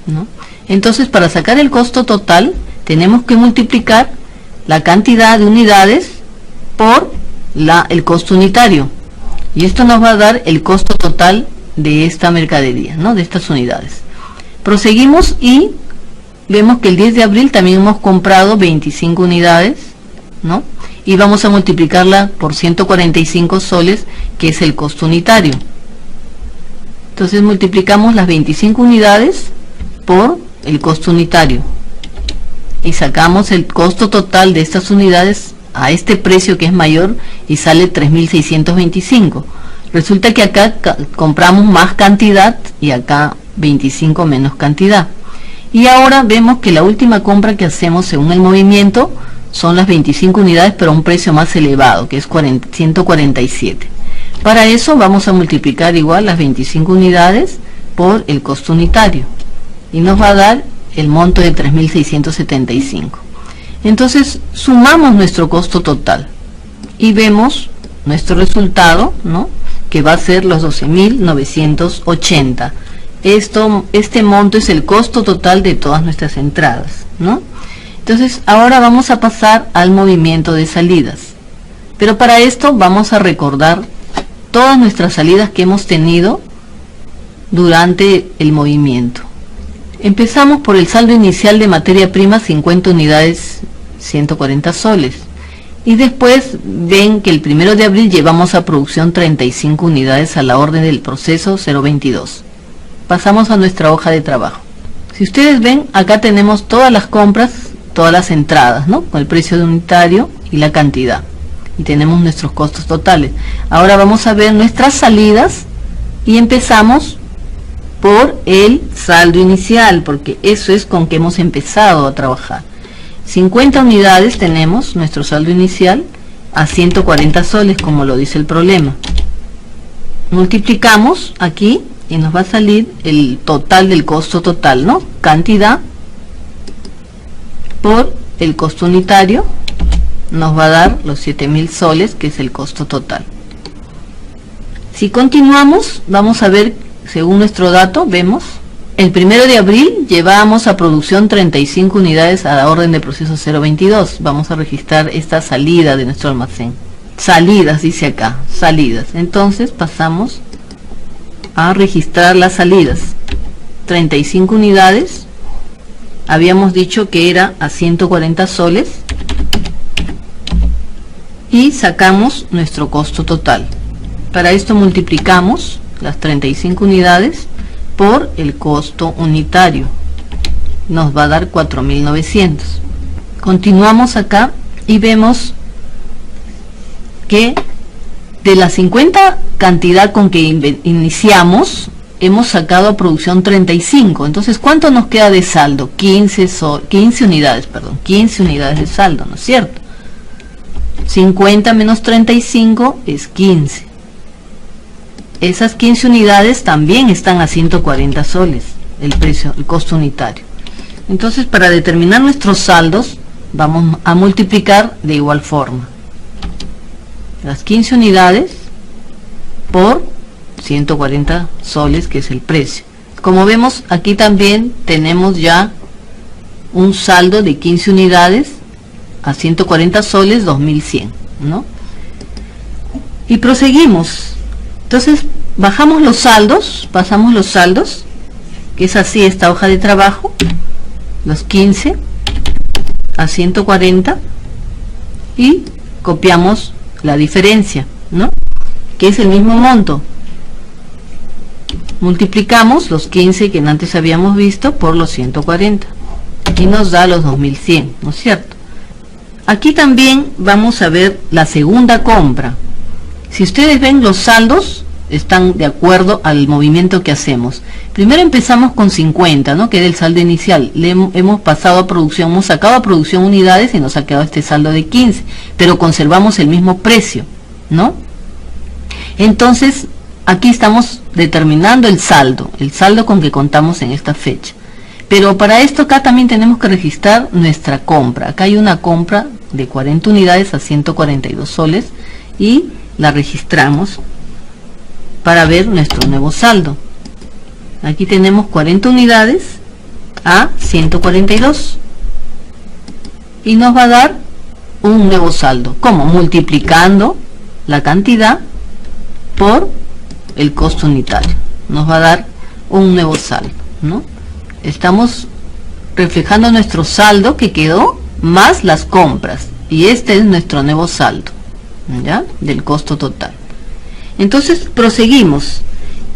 ¿no? Entonces, para sacar el costo total, tenemos que multiplicar la cantidad de unidades por el costo unitario, y esto nos va a dar el costo total de esta mercadería, ¿no?, de estas unidades. Proseguimos y vemos que el 10 de abril también hemos comprado 25 unidades, ¿no?, y vamos a multiplicarla por 145 soles, que es el costo unitario. Entonces multiplicamos las 25 unidades por el costo unitario y sacamos el costo total de estas unidades a este precio, que es mayor, y sale 3.625. Resulta que acá compramos más cantidad y acá 25 menos cantidad. Y ahora vemos que la última compra que hacemos según el movimiento son las 25 unidades, pero a un precio más elevado, que es 147. Para eso vamos a multiplicar igual las 25 unidades por el costo unitario y nos va a dar el monto de 3.675. Entonces sumamos nuestro costo total y vemos nuestro resultado, ¿no?, que va a ser los 12.980. Este monto es el costo total de todas nuestras entradas, ¿no? Entonces ahora vamos a pasar al movimiento de salidas, pero para esto vamos a recordar todas nuestras salidas que hemos tenido durante el movimiento. Empezamos por el saldo inicial de materia prima, 50 unidades, 140 soles, y después ven que el 1 de abril llevamos a producción 35 unidades a la orden del proceso 022. Pasamos a nuestra hoja de trabajo. Si ustedes ven, acá tenemos todas las compras, todas las entradas, ¿no?, con el precio de unitario y la cantidad, y tenemos nuestros costos totales. Ahora vamos a ver nuestras salidas y empezamos por el saldo inicial, porque eso es con que hemos empezado a trabajar. 50 unidades tenemos nuestro saldo inicial a 140 soles, como lo dice el problema. Multiplicamos aquí y nos va a salir el total del costo total, ¿no? Cantidad por el costo unitario nos va a dar los 7.000 soles, que es el costo total. Si continuamos, vamos a ver, según nuestro dato, vemos, el 1 de abril llevábamos a producción 35 unidades a la orden de proceso 022. Vamos a registrar esta salida de nuestro almacén. Salidas, dice acá, salidas. Entonces pasamos a registrar las salidas. 35 unidades. Habíamos dicho que era a 140 soles. Y sacamos nuestro costo total. Para esto multiplicamos las 35 unidades por el costo unitario. Nos va a dar 4.900. Continuamos acá y vemos que de la 50 cantidad con que iniciamos, hemos sacado a producción 35. Entonces, ¿cuánto nos queda de saldo? 15 unidades, perdón, 15 unidades de saldo, ¿no es cierto? 50 menos 35 es 15. Esas 15 unidades también están a 140 soles, el precio, el costo unitario. Entonces, para determinar nuestros saldos, vamos a multiplicar de igual forma las 15 unidades por 140 soles, que es el precio. Como vemos, aquí también tenemos ya un saldo de 15 unidades a 140 soles, 2.100, ¿no? Y proseguimos. Entonces, bajamos los saldos, pasamos los saldos, que es así esta hoja de trabajo, los 15 a 140, y copiamos la diferencia, ¿no? Que es el mismo monto. Multiplicamos los 15 que antes habíamos visto por los 140 y nos da los 2.100, ¿no es cierto? Aquí también vamos a ver la segunda compra. Si ustedes ven, los saldos están de acuerdo al movimiento que hacemos. Primero empezamos con 50, ¿no? Que era el saldo inicial. Hemos pasado a producción, hemos sacado a producción unidades y nos ha quedado este saldo de 15, pero conservamos el mismo precio, ¿no? Entonces, aquí estamos determinando el saldo con que contamos en esta fecha. Pero para esto acá también tenemos que registrar nuestra compra. Acá hay una compra de 40 unidades a 142 soles y la registramos para ver nuestro nuevo saldo. Aquí tenemos 40 unidades a 142 y nos va a dar un nuevo saldo. ¿Cómo? Multiplicando la cantidad por el costo unitario. Nos va a dar un nuevo saldo, ¿no? Estamos reflejando nuestro saldo que quedó más las compras, y este es nuestro nuevo saldo, ¿ya? Del costo total. Entonces proseguimos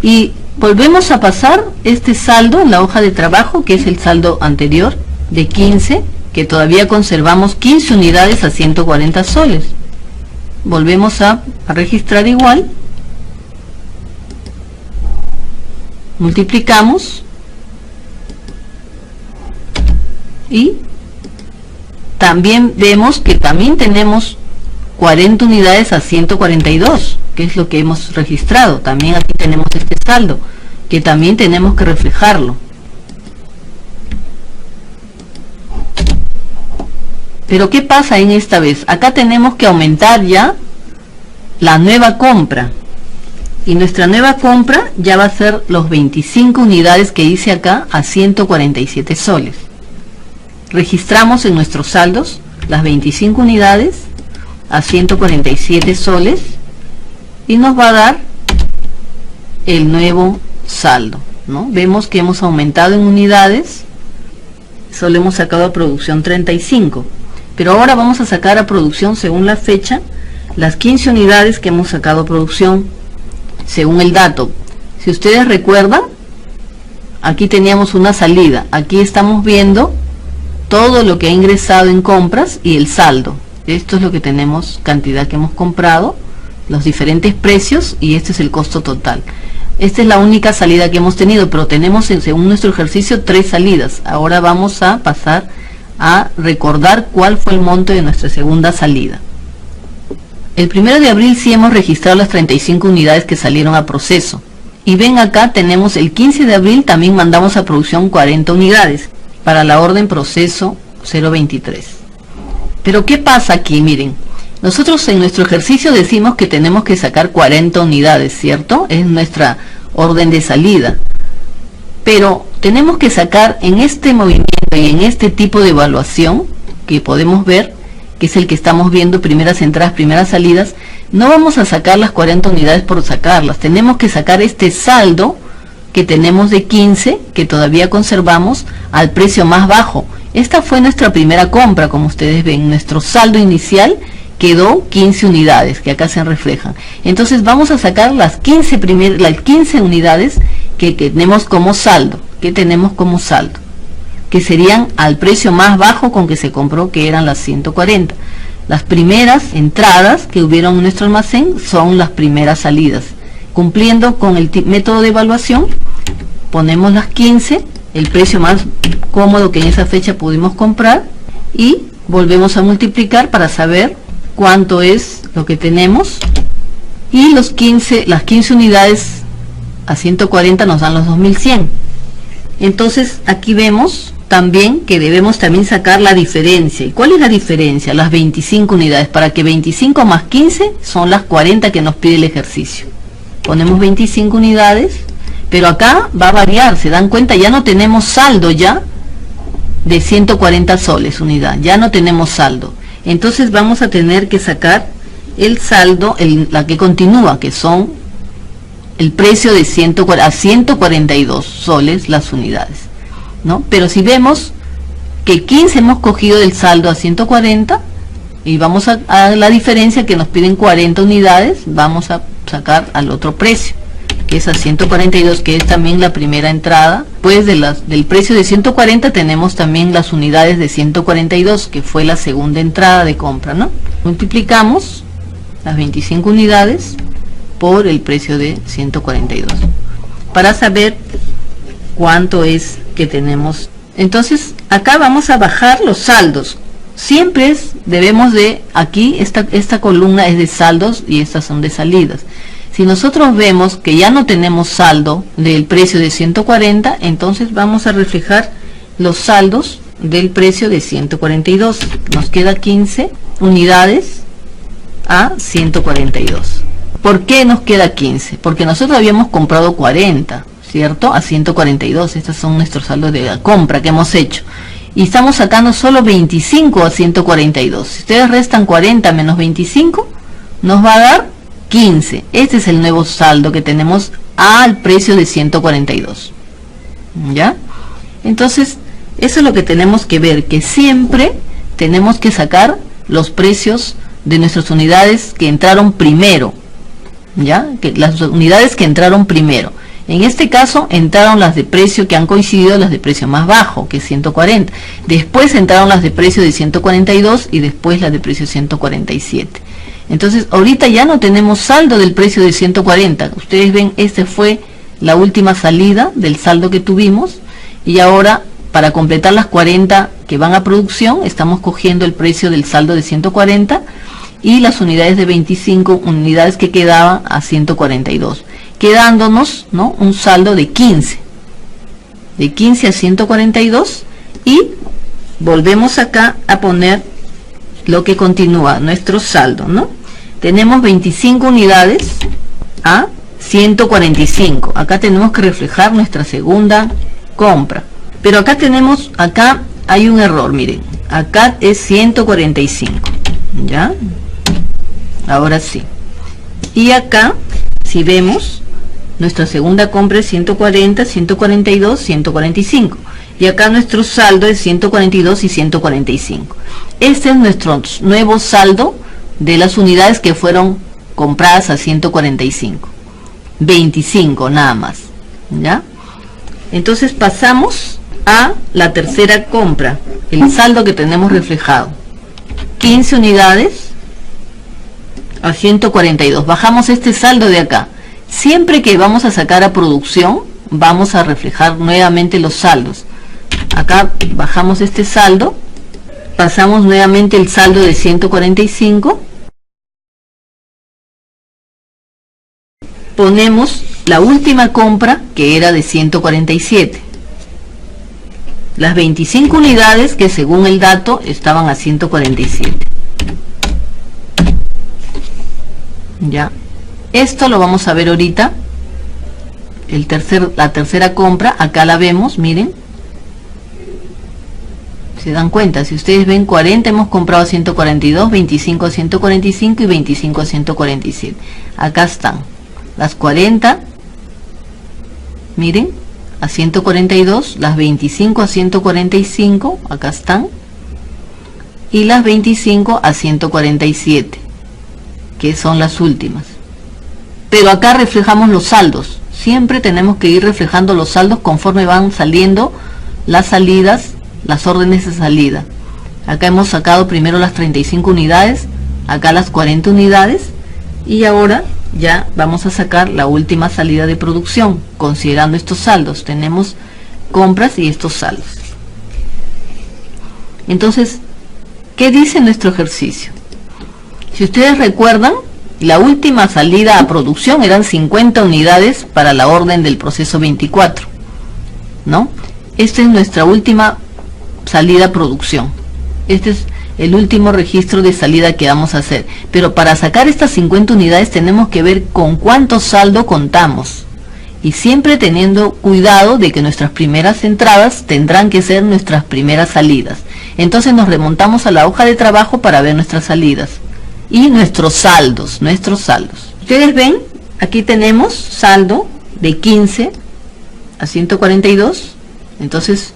y volvemos a pasar este saldo en la hoja de trabajo, que es el saldo anterior de 15, que todavía conservamos 15 unidades a 140 soles. Volvemos a registrar igual, multiplicamos y también vemos que también tenemos 40 unidades a 142, que es lo que hemos registrado. También aquí tenemos este saldo, que también tenemos que reflejarlo. Pero ¿qué pasa en esta vez? Acá tenemos que aumentar ya la nueva compra. Y nuestra nueva compra ya va a ser los 25 unidades que hice acá a 147 soles. Registramos en nuestros saldos las 25 unidades a 147 soles y nos va a dar el nuevo saldo, ¿no? Vemos que hemos aumentado en unidades, solo hemos sacado a producción 35, pero ahora vamos a sacar a producción, según la fecha, las 15 unidades que hemos sacado a producción según el dato. Si ustedes recuerdan, aquí teníamos una salida, aquí estamos viendo todo lo que ha ingresado en compras y el saldo. Esto es lo que tenemos, cantidad que hemos comprado, los diferentes precios, y este es el costo total. Esta es la única salida que hemos tenido, pero tenemos, según nuestro ejercicio, 3 salidas. Ahora vamos a pasar a recordar cuál fue el monto de nuestra segunda salida. El 1 de abril sí hemos registrado las 35 unidades que salieron a proceso Y ven acá tenemos el 15 de abril también mandamos a producción 40 unidades para la orden proceso 023. Pero ¿qué pasa aquí? Miren, nosotros en nuestro ejercicio decimos que tenemos que sacar 40 unidades, ¿cierto? Es nuestra orden de salida. Pero tenemos que sacar en este movimiento y en este tipo de evaluación que podemos ver, que es el que estamos viendo, primeras entradas, primeras salidas, no vamos a sacar las 40 unidades por sacarlas, tenemos que sacar este saldo que tenemos de 15, que todavía conservamos, al precio más bajo. Esta fue nuestra primera compra, como ustedes ven, nuestro saldo inicial quedó 15 unidades, que acá se reflejan. Entonces vamos a sacar las 15 unidades que tenemos como saldo, que serían al precio más bajo con que se compró, que eran las 140. Las primeras entradas que hubieron en nuestro almacén son las primeras salidas. Cumpliendo con el método de evaluación, ponemos las 15, el precio más cómodo que en esa fecha pudimos comprar, y volvemos a multiplicar para saber cuánto es lo que tenemos, y las 15 unidades a 140 nos dan los 2100. Entonces aquí vemos también que debemos también sacar la diferencia. ¿Y cuál es la diferencia? Las 25 unidades, para que 25 más 15 son las 40 que nos pide el ejercicio. Ponemos 25 unidades, pero acá va a variar, se dan cuenta, ya no tenemos saldo ya de 140 soles unidad, ya no tenemos saldo. Entonces vamos a tener que sacar el saldo, la que continúa, que son el precio de 142 soles las unidades, ¿no? Pero si vemos que 15 hemos cogido del saldo a 140 y vamos a la diferencia que nos piden 40 unidades, vamos a sacar al otro precio, que es a 142, que es también la primera entrada. Pues del precio de 140 tenemos también las unidades de 142, que fue la segunda entrada de compra, ¿no? Multiplicamos las 25 unidades por el precio de 142 para saber cuánto es que tenemos. Entonces acá vamos a bajar los saldos. Siempre debemos de, aquí esta columna es de saldos y estas son de salidas. Si nosotros vemos que ya no tenemos saldo del precio de 140, entonces vamos a reflejar los saldos del precio de 142. Nos queda 15 unidades a 142. ¿Por qué nos queda 15? Porque nosotros habíamos comprado 40, ¿cierto? A 142. Estos son nuestros saldos de la compra que hemos hecho. Y estamos sacando solo 25 a 142. Si ustedes restan 40 menos 25, nos va a dar 15. Este es el nuevo saldo que tenemos al precio de 142. ¿Ya? Entonces, eso es lo que tenemos que ver, que siempre tenemos que sacar los precios de nuestras unidades que entraron primero. ¿Ya? Que las unidades que entraron primero. En este caso entraron las de precio que han coincidido, las de precio más bajo, que es 140. Después entraron las de precio de 142 y después las de precio 147. Entonces ahorita ya no tenemos saldo del precio de 140. Ustedes ven, esta fue la última salida del saldo que tuvimos, y ahora para completar las 40 que van a producción estamos cogiendo el precio del saldo de 140 y las unidades de 25 unidades que quedaban a 142, quedándonos, ¿no?, un saldo de 15 a 142. Y volvemos acá a poner lo que continúa nuestro saldo, ¿no? Tenemos 25 unidades a 145. Acá tenemos que reflejar nuestra segunda compra, pero acá hay un error. Miren, acá es 145, ¿ya? Ahora sí. Y acá, si vemos, nuestra segunda compra es 140, 142, 145. Y acá nuestro saldo es 142 y 145. Este es nuestro nuevo saldo de las unidades que fueron compradas a 145. 25 nada más, ¿ya? Entonces pasamos a la tercera compra, el saldo que tenemos reflejado. 15 unidades a 142. Bajamos este saldo de acá. Siempre que vamos a sacar a producción, vamos a reflejar nuevamente los saldos. Acá bajamos este saldo, pasamos nuevamente el saldo de 145, ponemos la última compra, que era de 147. Las 25 unidades que según el dato estaban a 147. Ya. Esto lo vamos a ver ahorita. La tercera compra, acá la vemos, miren. Se dan cuenta, si ustedes ven 40 hemos comprado a 142, 25 a 145 y 25 a 147. Acá están las 40, miren, a 142, las 25 a 145, acá están, y las 25 a 147, que son las últimas. Pero acá reflejamos los saldos. Siempre tenemos que ir reflejando los saldos conforme van saliendo las salidas, las órdenes de salida. Acá hemos sacado primero las 35 unidades, acá las 40 unidades, y ahora ya vamos a sacar la última salida de producción, considerando estos saldos. Tenemos compras y estos saldos. Entonces, ¿qué dice nuestro ejercicio? Si ustedes recuerdan, la última salida a producción eran 50 unidades para la orden del proceso 24, ¿no? Esta es nuestra última salida a producción. Este es el último registro de salida que vamos a hacer. Pero para sacar estas 50 unidades tenemos que ver con cuánto saldo contamos. Y siempre teniendo cuidado de que nuestras primeras entradas tendrán que ser nuestras primeras salidas. Entonces nos remontamos a la hoja de trabajo para ver nuestras salidas. Y nuestros saldos. Ustedes ven, aquí tenemos saldo de 15 a 142. Entonces,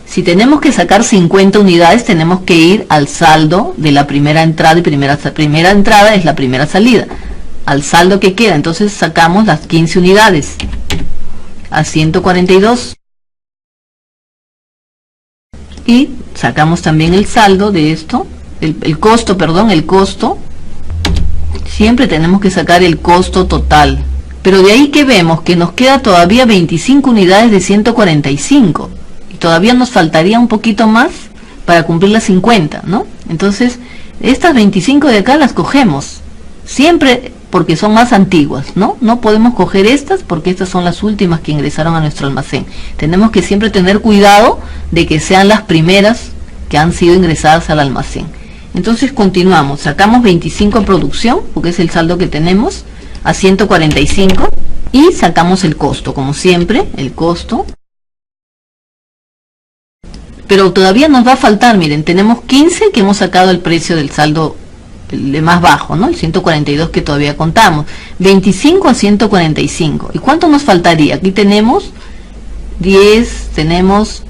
si tenemos que sacar 50 unidades, tenemos que ir al saldo de la primera entrada, y primera entrada es la primera salida, al saldo que queda. Entonces sacamos las 15 unidades a 142 y sacamos también el saldo de esto, el costo. Siempre tenemos que sacar el costo total, pero de ahí que vemos que nos queda todavía 25 unidades de 145. Todavía nos faltaría un poquito más para cumplir las 50, ¿no? Entonces, estas 25 de acá las cogemos, siempre porque son más antiguas, ¿no? No podemos coger estas porque estas son las últimas que ingresaron a nuestro almacén. Tenemos que siempre tener cuidado de que sean las primeras que han sido ingresadas al almacén. Entonces continuamos, sacamos 25 en producción, porque es el saldo que tenemos, a 145, y sacamos el costo, como siempre, el costo. Pero todavía nos va a faltar, miren, tenemos 15 que hemos sacado el precio del saldo el más bajo, ¿no? El 142 que todavía contamos. 25 a 145. ¿Y cuánto nos faltaría? Aquí tenemos 10, tenemos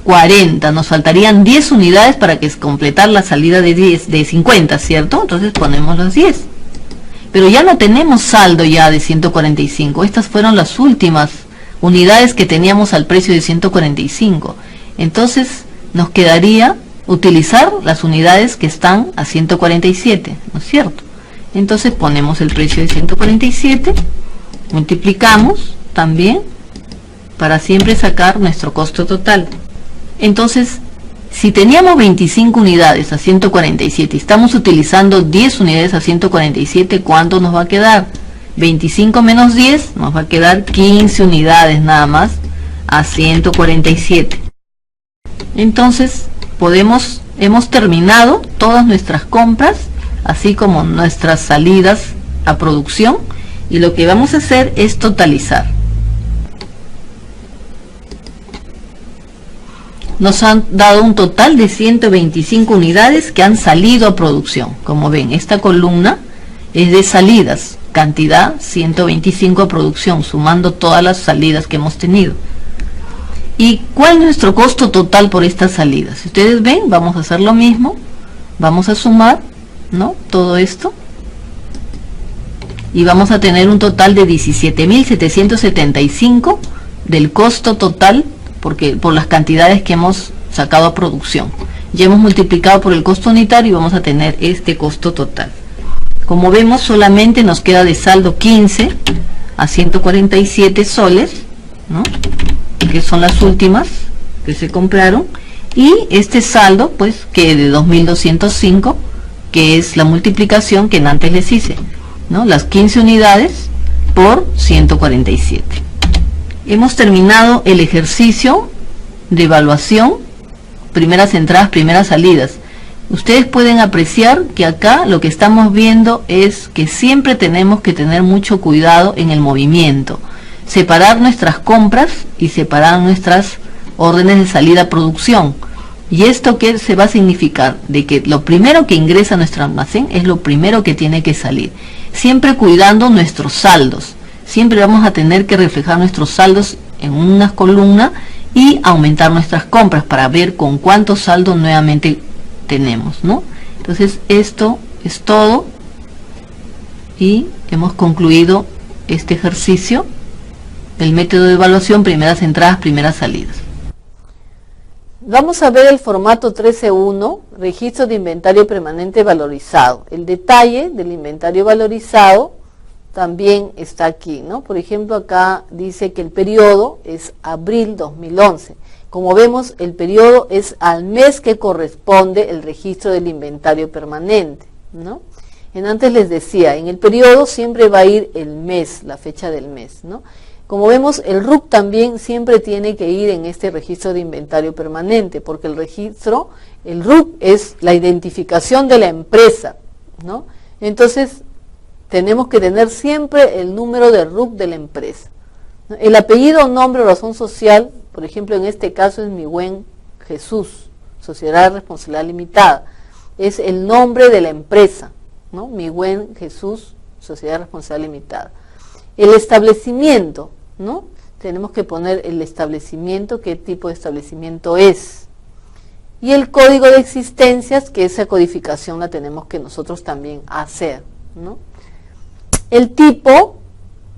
40. Nos faltarían 10 unidades para que completar la salida de 50, ¿cierto? Entonces ponemos los 10. Pero ya no tenemos saldo ya de 145. Estas fueron las últimas unidades que teníamos al precio de 145. Entonces nos quedaría utilizar las unidades que están a 147, ¿no es cierto? Entonces ponemos el precio de 147, multiplicamos también para siempre sacar nuestro costo total. Entonces, si teníamos 25 unidades a 147 y estamos utilizando 10 unidades a 147, ¿cuánto nos va a quedar? 25 menos 10, nos va a quedar 15 unidades nada más a 147. Entonces hemos terminado todas nuestras compras, así como nuestras salidas a producción, y lo que vamos a hacer es totalizar. Nos han dado un total de 125 unidades que han salido a producción. Como ven, esta columna es de salidas, cantidad 125 a producción, sumando todas las salidas que hemos tenido. ¿Y cuál es nuestro costo total por estas salidas? Si ustedes ven, vamos a hacer lo mismo, vamos a sumar, ¿no?, todo esto, y vamos a tener un total de 17.775 del costo total, porque por las cantidades que hemos sacado a producción. Ya hemos multiplicado por el costo unitario y vamos a tener este costo total. Como vemos, solamente nos queda de saldo 15 a 147 soles, ¿no?, que son las últimas que se compraron, y este saldo pues que de 2.205, que es la multiplicación que antes les hice, ¿no? Las 15 unidades por 147. Hemos terminado el ejercicio de evaluación, primeras entradas, primeras salidas. Ustedes pueden apreciar que acá lo que estamos viendo es que siempre tenemos que tener mucho cuidado en el movimiento, separar nuestras compras y separar nuestras órdenes de salida a producción. ¿Y esto qué se va a significar? De que lo primero que ingresa a nuestro almacén es lo primero que tiene que salir, siempre cuidando nuestros saldos. Siempre vamos a tener que reflejar nuestros saldos en una columna y aumentar nuestras compras para ver con cuántos saldos nuevamente tenemos, ¿no? Entonces esto es todo y hemos concluido este ejercicio del método de evaluación, primeras entradas, primeras salidas. Vamos a ver el formato 13.1, registro de inventario permanente valorizado. El detalle del inventario valorizado también está aquí, ¿no? Por ejemplo, acá dice que el periodo es abril 2011. Como vemos, el periodo es al mes que corresponde el registro del inventario permanente, ¿no? Antes les decía, en el periodo siempre va a ir el mes, la fecha del mes, ¿no? Como vemos, el RUC también siempre tiene que ir en este registro de inventario permanente, porque el RUC es la identificación de la empresa, ¿no? Entonces, tenemos que tener siempre el número de RUC de la empresa, ¿no? El apellido, nombre o razón social, por ejemplo, en este caso es Mi Buen Jesús, Sociedad de Responsabilidad Limitada. Es el nombre de la empresa, ¿no? Mi Buen Jesús, Sociedad de Responsabilidad Limitada. El establecimiento, ¿no? Tenemos que poner el establecimiento, qué tipo de establecimiento es. Y el código de existencias, que esa codificación la tenemos que nosotros también hacer, ¿no? El tipo,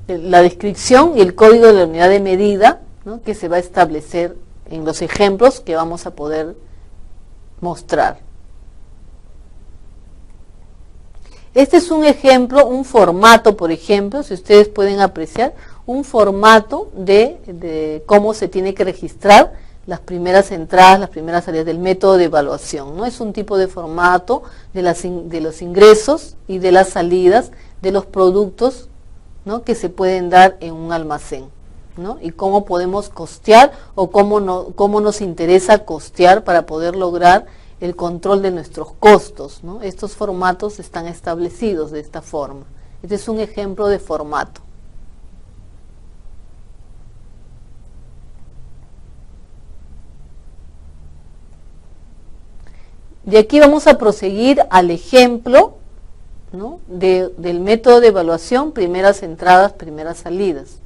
la descripción y el código de la unidad de medida, ¿no? Que se va a establecer en los ejemplos que vamos a poder mostrar. Este es un ejemplo, un formato, por ejemplo, si ustedes pueden apreciar, un formato de cómo se tiene que registrar las primeras entradas, las primeras salidas del método de evaluación, ¿no? Es un tipo de formato de los ingresos y de las salidas de los productos, ¿no? Que se pueden dar en un almacén, ¿no? Y cómo podemos costear o cómo nos interesa costear para poder lograr el control de nuestros costos, ¿no? Estos formatos están establecidos de esta forma. Este es un ejemplo de formato. De aquí vamos a proseguir al ejemplo, ¿no? del método de evaluación, primeras entradas, primeras salidas.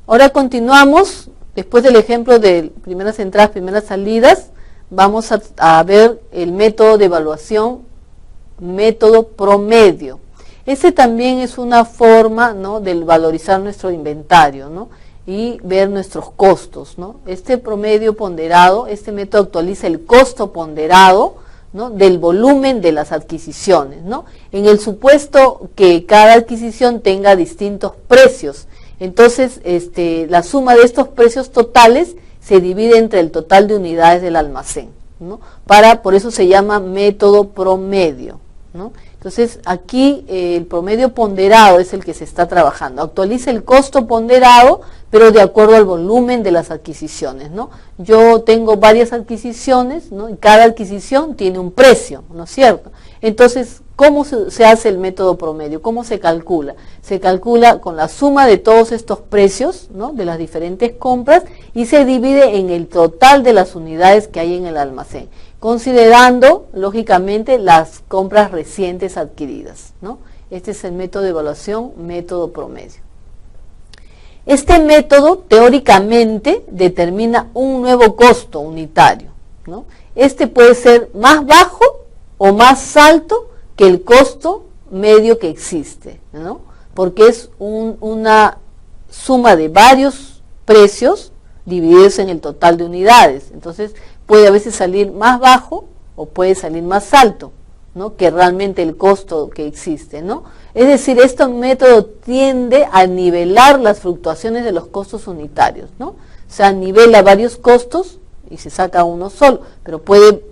Ahora continuamos, después del ejemplo de primeras entradas, primeras salidas, vamos a ver el método de evaluación, método promedio. Ese también es una forma, ¿no? de valorizar nuestro inventario, ¿no? y ver nuestros costos, ¿no? Este promedio ponderado, este método actualiza el costo ponderado, ¿no? del volumen de las adquisiciones, ¿no? En el supuesto que cada adquisición tenga distintos precios. Entonces, la suma de estos precios totales se divide entre el total de unidades del almacén, ¿no? Por eso se llama método promedio, ¿no? Entonces, aquí el promedio ponderado es el que se está trabajando. Actualiza el costo ponderado, pero de acuerdo al volumen de las adquisiciones, ¿no? Yo tengo varias adquisiciones, ¿no? Y cada adquisición tiene un precio, ¿no es cierto? Entonces, ¿cómo se hace el método promedio? ¿Cómo se calcula? Se calcula con la suma de todos estos precios, ¿no? de las diferentes compras, y se divide en el total de las unidades que hay en el almacén, considerando, lógicamente, las compras recientes adquiridas, ¿no? Este es el método de evaluación, método promedio. Este método, teóricamente, determina un nuevo costo unitario, ¿no? Este puede ser más bajo o más alto que el costo medio que existe, ¿no? Porque es una suma de varios precios divididos en el total de unidades. Entonces, puede a veces salir más bajo o puede salir más alto, ¿no? que realmente el costo que existe, ¿no? Es decir, este método tiende a nivelar las fluctuaciones de los costos unitarios, ¿no? O sea, nivela varios costos y se saca uno solo, pero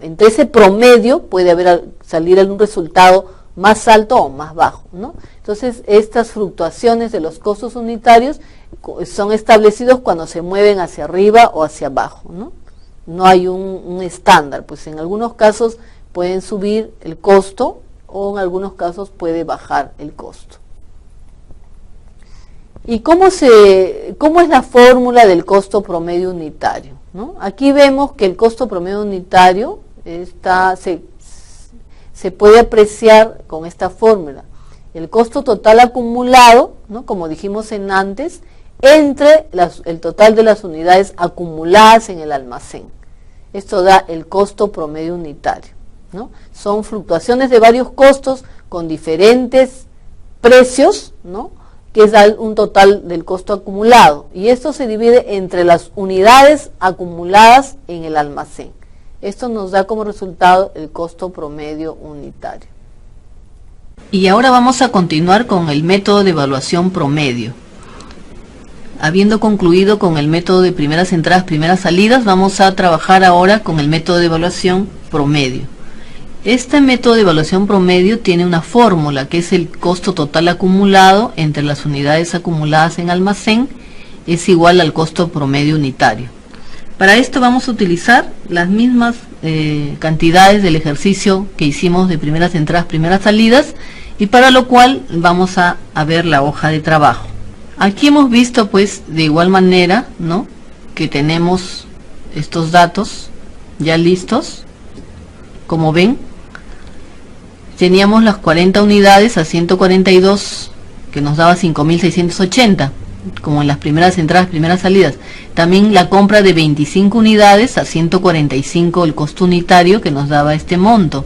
entre ese promedio puede salir un resultado más alto o más bajo, ¿no? Entonces, estas fluctuaciones de los costos unitarios son establecidos cuando se mueven hacia arriba o hacia abajo, ¿no? No hay un estándar, pues en algunos casos pueden subir el costo o en algunos casos puede bajar el costo. ¿Y cómo es la fórmula del costo promedio unitario, ¿no? Aquí vemos que el costo promedio unitario se puede apreciar con esta fórmula. El costo total acumulado, ¿no? Como dijimos antes, entre el total de las unidades acumuladas en el almacén. Esto da el costo promedio unitario, ¿no? Son fluctuaciones de varios costos con diferentes precios, ¿no? Que da un total del costo acumulado. Y esto se divide entre las unidades acumuladas en el almacén. Esto nos da como resultado el costo promedio unitario. Y ahora vamos a continuar con el método de evaluación promedio. Habiendo concluido con el método de primeras entradas, primeras salidas, vamos a trabajar ahora con el método de evaluación promedio. Este método de evaluación promedio tiene una fórmula que es el costo total acumulado entre las unidades acumuladas en almacén es igual al costo promedio unitario. Para esto vamos a utilizar las mismas cantidades del ejercicio que hicimos de primeras entradas, primeras salidas, y para lo cual vamos a ver la hoja de trabajo. Aquí hemos visto pues de igual manera, ¿no?, que tenemos estos datos ya listos. Como ven, teníamos las 40 unidades a 142 que nos daba 5.680, como en las primeras entradas, primeras salidas. También la compra de 25 unidades a 145 el costo unitario que nos daba este monto.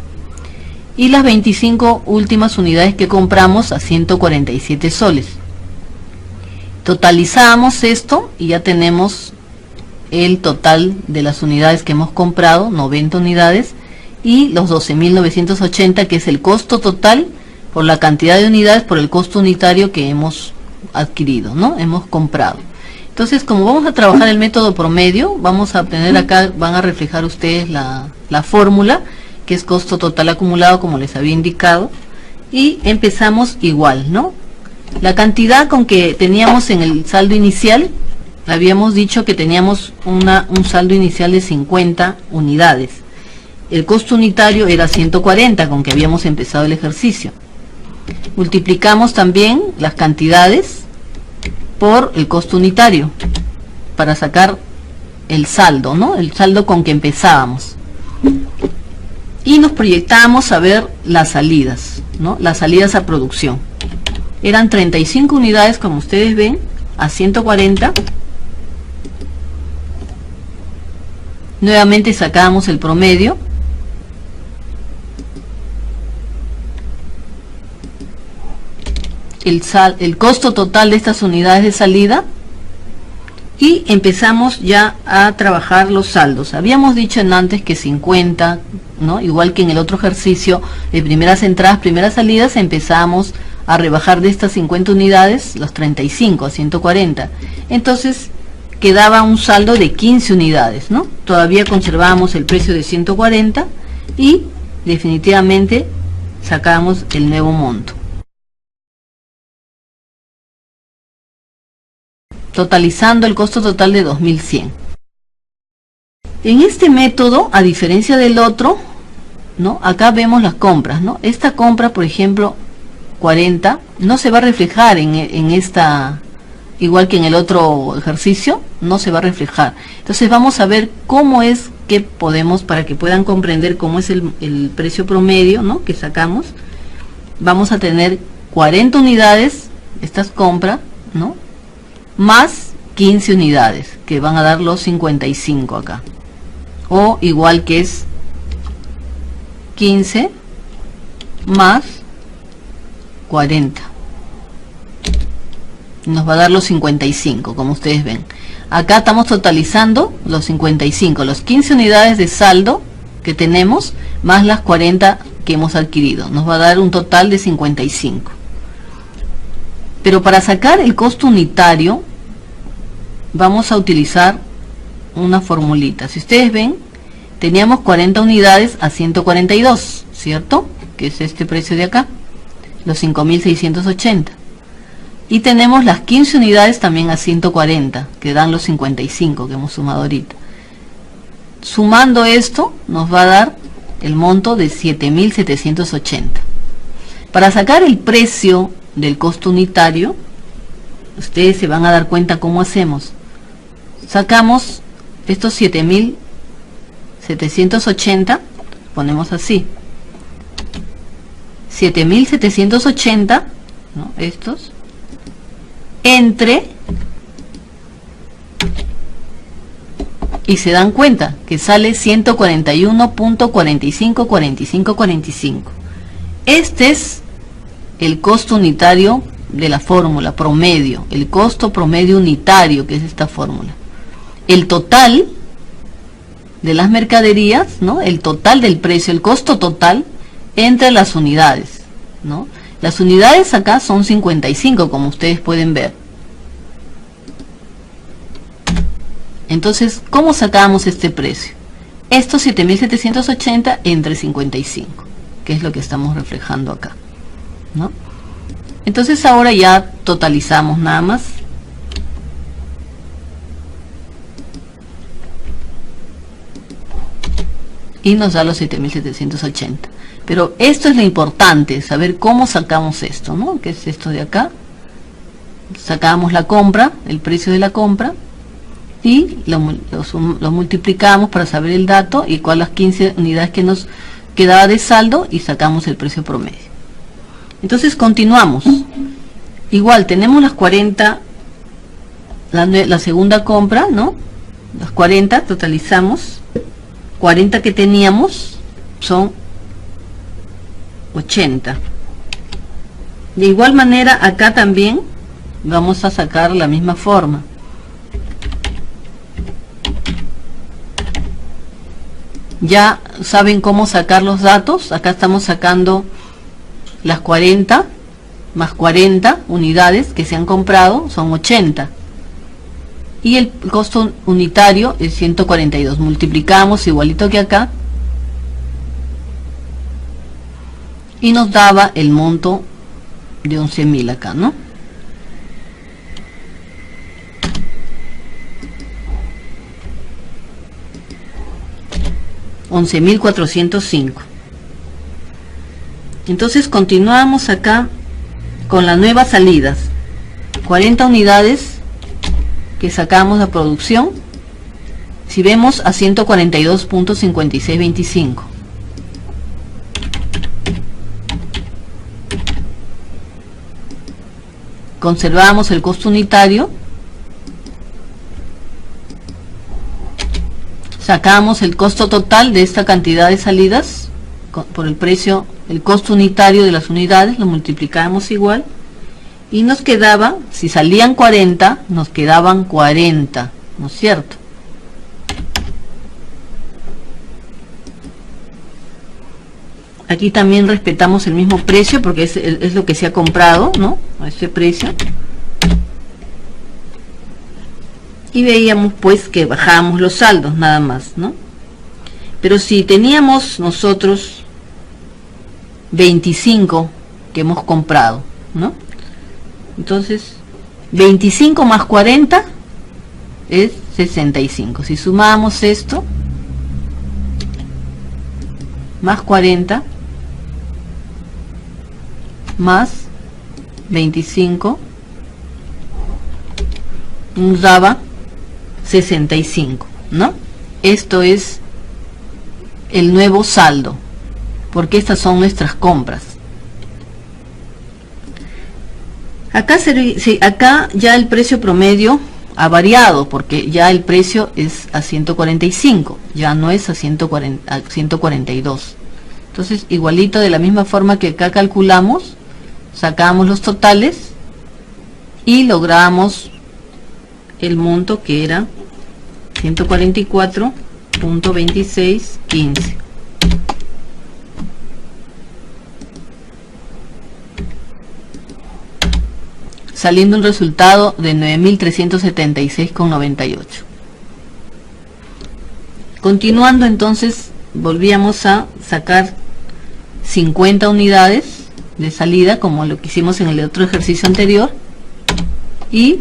Y las 25 últimas unidades que compramos a 147 soles. Totalizamos esto y ya tenemos el total de las unidades que hemos comprado, 90 unidades, y los 12.980 que es el costo total por la cantidad de unidades por el costo unitario que hemos adquirido, ¿no? Hemos comprado. Entonces, como vamos a trabajar el método promedio, vamos a obtener acá, van a reflejar ustedes la fórmula, que es costo total acumulado, como les había indicado, y empezamos igual, ¿no? La cantidad con que teníamos en el saldo inicial, habíamos dicho que teníamos un saldo inicial de 50 unidades. El costo unitario era 140 con que habíamos empezado el ejercicio. Multiplicamos también las cantidades por el costo unitario para sacar el saldo, ¿no? El saldo con que empezábamos. Y nos proyectamos a ver las salidas, ¿no? Las salidas a producción. Eran 35 unidades, como ustedes ven, a 140. Nuevamente sacamos el promedio. El costo total de estas unidades de salida. Y empezamos ya a trabajar los saldos. Habíamos dicho antes que 50, ¿no? Igual que en el otro ejercicio de primeras entradas, primeras salidas, empezamos a rebajar de estas 50 unidades los 35 a 140. Entonces quedaba un saldo de 15 unidades, ¿no? Todavía conservábamos el precio de 140 y definitivamente sacamos el nuevo monto. Totalizando el costo total de 2.100. En este método, a diferencia del otro, ¿no? Acá vemos las compras, ¿no? Esta compra, por ejemplo, 40, no se va a reflejar en esta, igual que en el otro ejercicio, no se va a reflejar. Entonces vamos a ver cómo es que podemos, para que puedan comprender cómo es el precio promedio, ¿no?, que sacamos. Vamos a tener 40 unidades, estas compras, ¿no?, más 15 unidades, que van a dar los 55 acá. O igual que es 15 más 40. Nos va a dar los 55, como ustedes ven. Acá estamos totalizando los 55, los 15 unidades de saldo que tenemos, más las 40 que hemos adquirido. Nos va a dar un total de 55. Pero para sacar el costo unitario, vamos a utilizar una formulita. Si ustedes ven, teníamos 40 unidades a 142, ¿cierto? que es este precio de acá, los 5.680. Y tenemos las 15 unidades también a 140, que dan los 55 que hemos sumado ahorita. Sumando esto, nos va a dar el monto de 7.780. Para sacar el precio del costo unitario, ustedes se van a dar cuenta cómo hacemos. Sacamos estos 7.780, ponemos así, 7.780, ¿no? Estos, entre, y se dan cuenta que sale 141.454545. Este es el costo unitario de la fórmula promedio, el costo promedio unitario, que es esta fórmula. El total de las mercaderías, ¿no? El total del precio, el costo total entre las unidades, ¿no? Las unidades acá son 55, como ustedes pueden ver. Entonces, ¿cómo sacamos este precio? Estos 7.780 entre 55, que es lo que estamos reflejando acá, ¿no? Entonces ahora ya totalizamos nada más. Y nos da los 7.780. Pero esto es lo importante, saber cómo sacamos esto, ¿no? Que es esto de acá. Sacamos la compra, el precio de la compra, y lo multiplicamos para saber el dato y cuáles las 15 unidades que nos quedaba de saldo, y sacamos el precio promedio. Entonces continuamos. Igual tenemos las 40, la segunda compra, ¿no? Las 40 totalizamos. 40 que teníamos son 80. De igual manera acá también vamos a sacar la misma forma. Ya saben cómo sacar los datos. Acá estamos sacando las 40 más 40 unidades que se han comprado, son 80. Y el costo unitario es 142. Multiplicamos igualito que acá y nos daba el monto de 11.000 acá, ¿no? $11.405. Entonces continuamos acá con las nuevas salidas. 40 unidades que sacamos la producción, si vemos a 142.5625. Conservamos el costo unitario, sacamos el costo total de esta cantidad de salidas por el precio, el costo unitario de las unidades, lo multiplicamos igual, y nos quedaba, si salían 40, nos quedaban 40, ¿no es cierto? Aquí también respetamos el mismo precio porque es lo que se ha comprado, ¿no? A ese precio. Y veíamos pues que bajábamos los saldos nada más, ¿no? Pero si teníamos nosotros 25 que hemos comprado, ¿no? Entonces 25 más 40 es 65. Si sumamos esto más 40 más 25 nos daba 65, ¿no? Esto es el nuevo saldo, porque estas son nuestras compras. Acá ya el precio promedio ha variado, porque ya el precio es a 145, ya no es a 142. Entonces igualito, de la misma forma que acá calculamos, sacamos los totales y logramos el monto que era 144.2615. Saliendo un resultado de 9.376,98. Continuando, entonces volvíamos a sacar 50 unidades de salida, como lo que hicimos en el otro ejercicio anterior, y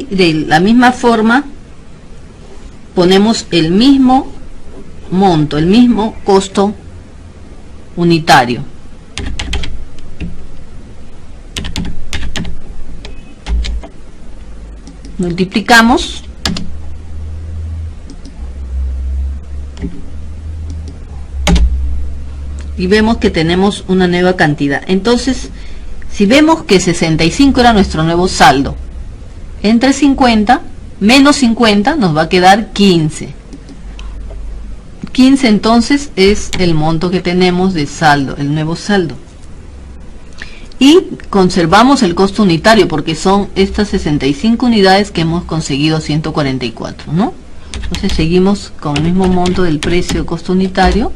de la misma forma ponemos el mismo monto, el mismo costo unitario. Multiplicamos y vemos que tenemos una nueva cantidad. Entonces, si vemos que 65 era nuestro nuevo saldo, entre 50 menos 50 nos va a quedar 15. 15 entonces es el monto que tenemos de saldo, el nuevo saldo. Y conservamos el costo unitario porque son estas 65 unidades que hemos conseguido 144, ¿no? Entonces seguimos con el mismo monto del precio de costo unitario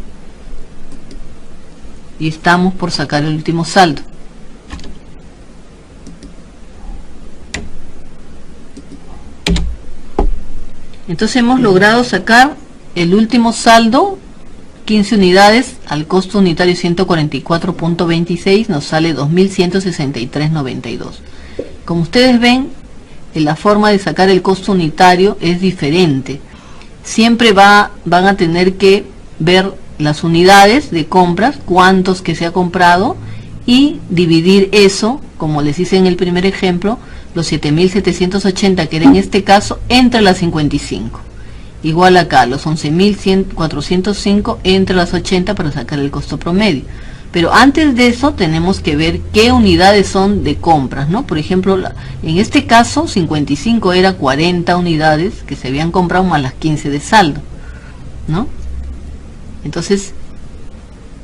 y estamos por sacar el último saldo. Entonces hemos logrado sacar el último saldo, 15 unidades al costo unitario 144.26, nos sale 2.163.92. Como ustedes ven, la forma de sacar el costo unitario es diferente. Siempre van a tener que ver las unidades de compras, cuántos que se ha comprado, y dividir eso, como les hice en el primer ejemplo, los 7.780 que era en este caso, entre las 55. Igual acá, los 11.405 entre las 80 para sacar el costo promedio. Pero antes de eso tenemos que ver qué unidades son de compras, ¿no? Por ejemplo, en este caso 55 era 40 unidades que se habían comprado más las 15 de saldo, ¿no? Entonces,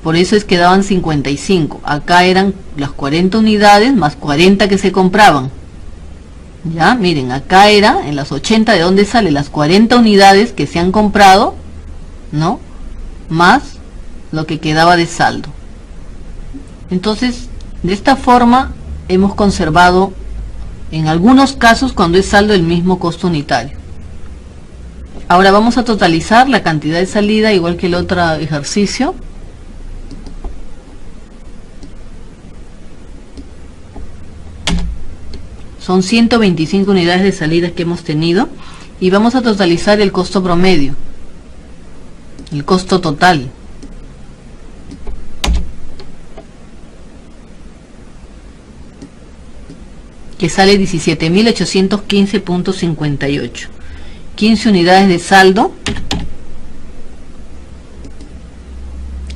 por eso es que daban 55. Acá eran las 40 unidades más 40 que se compraban. Ya, miren, acá era en las 80, ¿de dónde sale? Las 40 unidades que se han comprado, ¿no? Más lo que quedaba de saldo. Entonces, de esta forma hemos conservado, en algunos casos, cuando es saldo, el mismo costo unitario. Ahora vamos a totalizar la cantidad de salida, igual que el otro ejercicio. Son 125 unidades de salida que hemos tenido y vamos a totalizar el costo promedio, el costo total. Que sale 17.815.58. 15 unidades de saldo.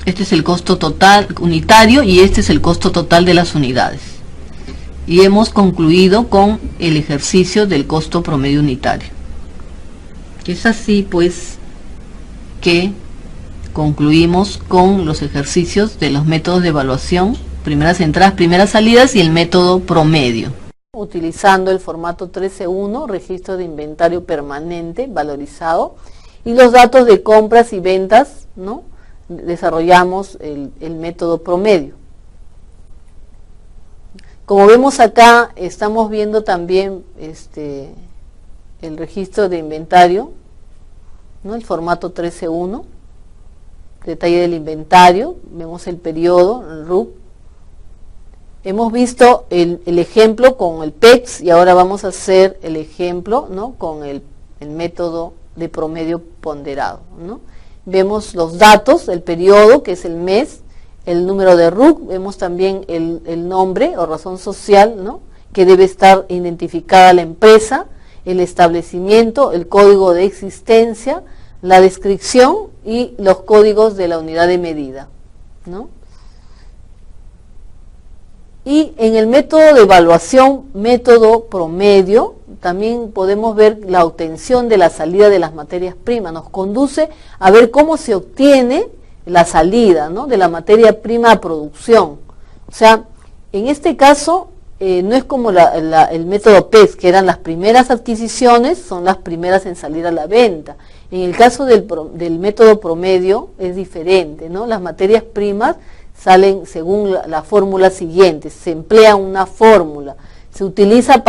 Este es el costo total unitario y este es el costo total de las unidades. Y hemos concluido con el ejercicio del costo promedio unitario. Es así pues que concluimos con los ejercicios de los métodos de evaluación, primeras entradas, primeras salidas y el método promedio. Utilizando el formato 13.1, registro de inventario permanente valorizado, y los datos de compras y ventas, ¿no? Desarrollamos el método promedio. Como vemos acá, estamos viendo también el registro de inventario, ¿no? El formato 13.1, detalle del inventario, vemos el periodo, el RUC. Hemos visto el ejemplo con el PEX y ahora vamos a hacer el ejemplo, ¿no? Con el método de promedio ponderado, ¿no? Vemos los datos, el periodo, que es el mes, el número de RUC, vemos también el nombre o razón social, ¿no? Que debe estar identificada la empresa, el establecimiento, el código de existencia, la descripción y los códigos de la unidad de medida, ¿no? Y en el método de evaluación, método promedio, también podemos ver la obtención de la salida de las materias primas. Nos conduce a ver cómo se obtiene la salida, ¿no? De la materia prima a producción. O sea, en este caso no es como el método PEX, que eran las primeras adquisiciones, son las primeras en salir a la venta. En el caso del método promedio es diferente, ¿no? Las materias primas salen según la fórmula siguiente, se emplea una fórmula, se utiliza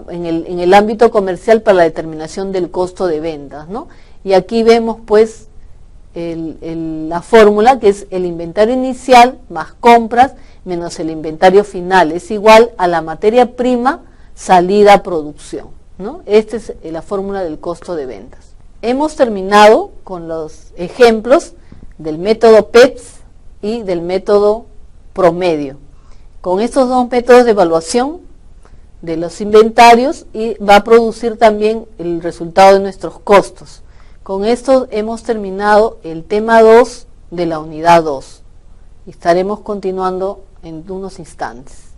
en el ámbito comercial para la determinación del costo de ventas, ¿no? Y aquí vemos pues la fórmula, que es el inventario inicial más compras menos el inventario final, es igual a la materia prima salida a producción, ¿no? Esta es la fórmula del costo de ventas. Hemos terminado con los ejemplos del método PEPS y del método promedio. Con estos dos métodos de evaluación de los inventarios y va a producir también el resultado de nuestros costos. Con esto hemos terminado el tema 2 de la unidad 2. Estaremos continuando en unos instantes.